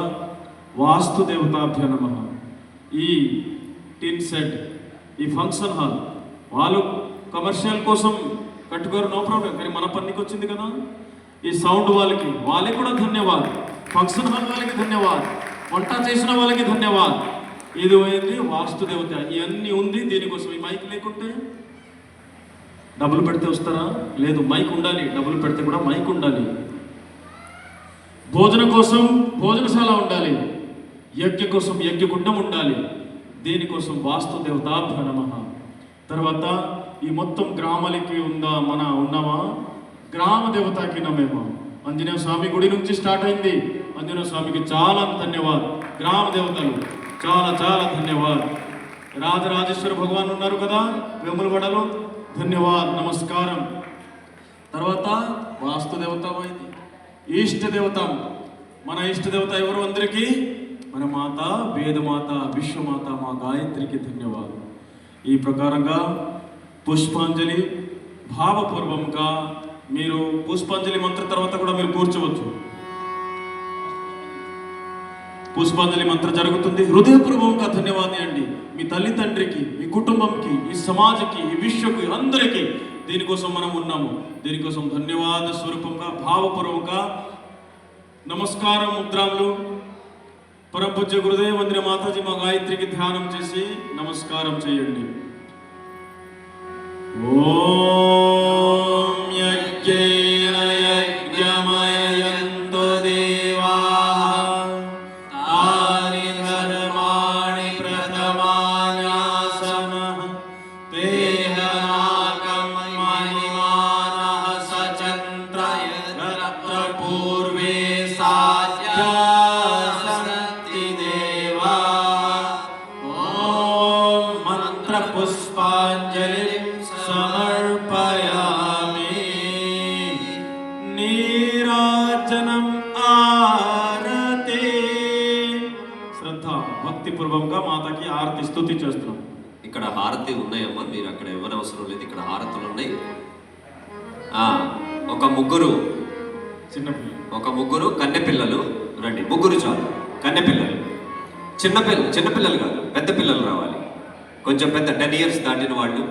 వాస్తు దేవతాభ్యో నమః. ఈ టిన్ సెట్, ఈ ఫంక్షన్ హాల్ వాళ్ళు కమర్షియల్ కోసం కట్టుకోరు, నో ప్రాబ్లం. కానీ మన పనికి వచ్చింది కదా. ఈ సౌండ్ వాళ్ళకి కూడా ధన్యవాద్. ఫంక్షన్ హాల్ వాళ్ళకి ధన్యవాద్. వంట చేసిన వాళ్ళకి ధన్యవాద్. ఇది పోయింది వాస్తు దేవత. ఇవన్నీ ఉంది దీనికోసం. ఈ మైక్ లేకుంటే డబ్బులు పెడితే వస్తారా? లేదు, మైక్ ఉండాలి. డబ్బులు పెడితే కూడా మైక్ ఉండాలి. భోజనం కోసం భోజనశాల ఉండాలి. యజ్ఞ కోసం యజ్ఞగుండం ఉండాలి. దీనికోసం వాస్తు దేవతాభ్యో నమః. తర్వాత ఈ మొత్తం గ్రామాలకి ఉన్నామా గ్రామ దేవతకి నమేమో. ఆంజనేయ స్వామి గుడి నుంచి స్టార్ట్ అయింది. ఆంజనేయ స్వామికి చాలా ధన్యవాద్. గ్రామ దేవతలు చాలా చాలా ధన్యవాద్. రాజరాజేశ్వర భగవాన్ ఉన్నారు కదా వేములవాడలో, ధన్యవాద్, నమస్కారం. తర్వాత వాస్తు దేవత అయింది. ఈష్ట దేవత, మన ఇష్ట దేవత ఎవరు అందరికీ? మన మాత, వేదమాత, విశ్వమాత, మా గాయత్రికి ధన్యవాద్. ఈ ప్రకారంగా పుష్పాంజలి భావపూర్వంగా మీరు పుష్పాంజలి మంత్ర తర్వాత కూడా మీరు కూర్చోవచ్చు. పుష్పాంజలి మంత్ర జరుగుతుంది. హృదయపూర్వకంగా ధన్యవాదాలు అండి మీ తల్లి తండ్రికి, మీ కుటుంబంకి, ఈ సమాజకి, ఈ విశ్వకి, అందరికీ. దీనికోసం మనం ఉన్నాము. దీనికోసం ధన్యవాద స్వరూపంగా భావపూర్వకంగా నమస్కారం ముద్రాములు పరమపూజ్య గురుదేవ వందన మాతాజీ మా గాయత్రికి ధ్యానం చేసి నమస్కారం చేయండి. ఓం యజ్ఞేన యజ్ఞమయంతు దేవాః తాని ధర్మాణి ప్రథమాన్యాసనః తేహనాకం మణిమానః సచంత్రయత్ర పూర్వే సాధ్యాసంతి దేవాః. ఓం మంత్ర పుష్పాంజలిం సమర్పయామి. నీరాజనం ఆరతి. శ్రద్ధ భక్తిపూర్వకంగా మాతకి ఆరతి స్తుతి చేస్తున్నాం. ఇక్కడ హారతి ఉన్నాయమ్మా, మీరు అక్కడ ఇవ్వనవసరం లేదు. ఇక్కడ హారతులు ఉన్నాయి. ఒక ముగ్గురు కన్నెపిల్లలు రండి. ముగ్గురు చాలు. కన్నెపిల్లలు, చిన్నపిల్లలు కాదు, పెద్ద పిల్లలు రావాలి. కొంచెం పెద్ద 10 years దాటిన వాళ్ళు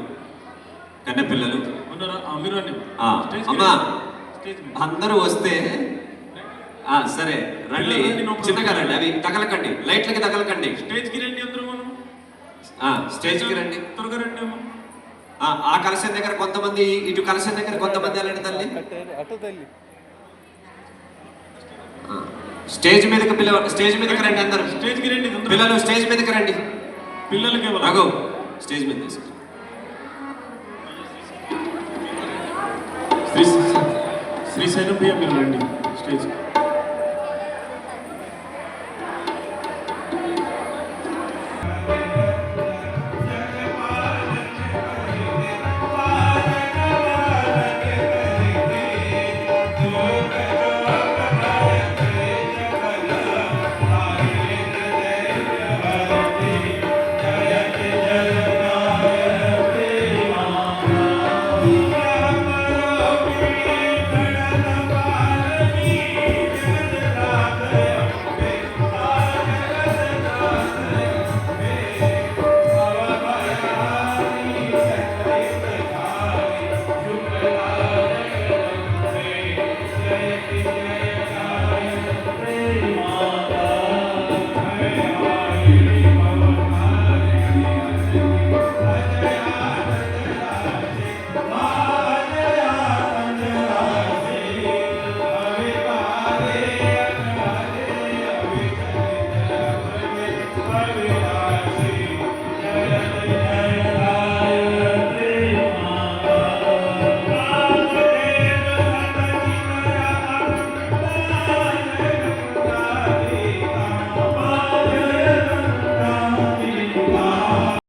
కన్నెపిల్లలు. అమ్మా అందరూ వస్తే సరే రండి. చిన్నగా రండి, అవి తగలకండి, లైట్లకి తగలకండి. స్టేజ్కి రండి అందరూ. మనం స్టేజ్కి రండి, త్వరగా రండి అమ్మా. ఆ కలశం దగ్గర కొంతమంది, ఇటు కలశం దగ్గర కొంతమంది వెళ్ళండి తల్లి. స్టేజ్ మీదకి రండి అందరూ. స్టేజ్కి రండి పిల్లలు, స్టేజ్ మీదకి రండి. పిల్లలకి రఘు స్టేజ్ మీద తీసుకు. శ్రీశైలం ప్రియ మీరు రండి స్టేజ్.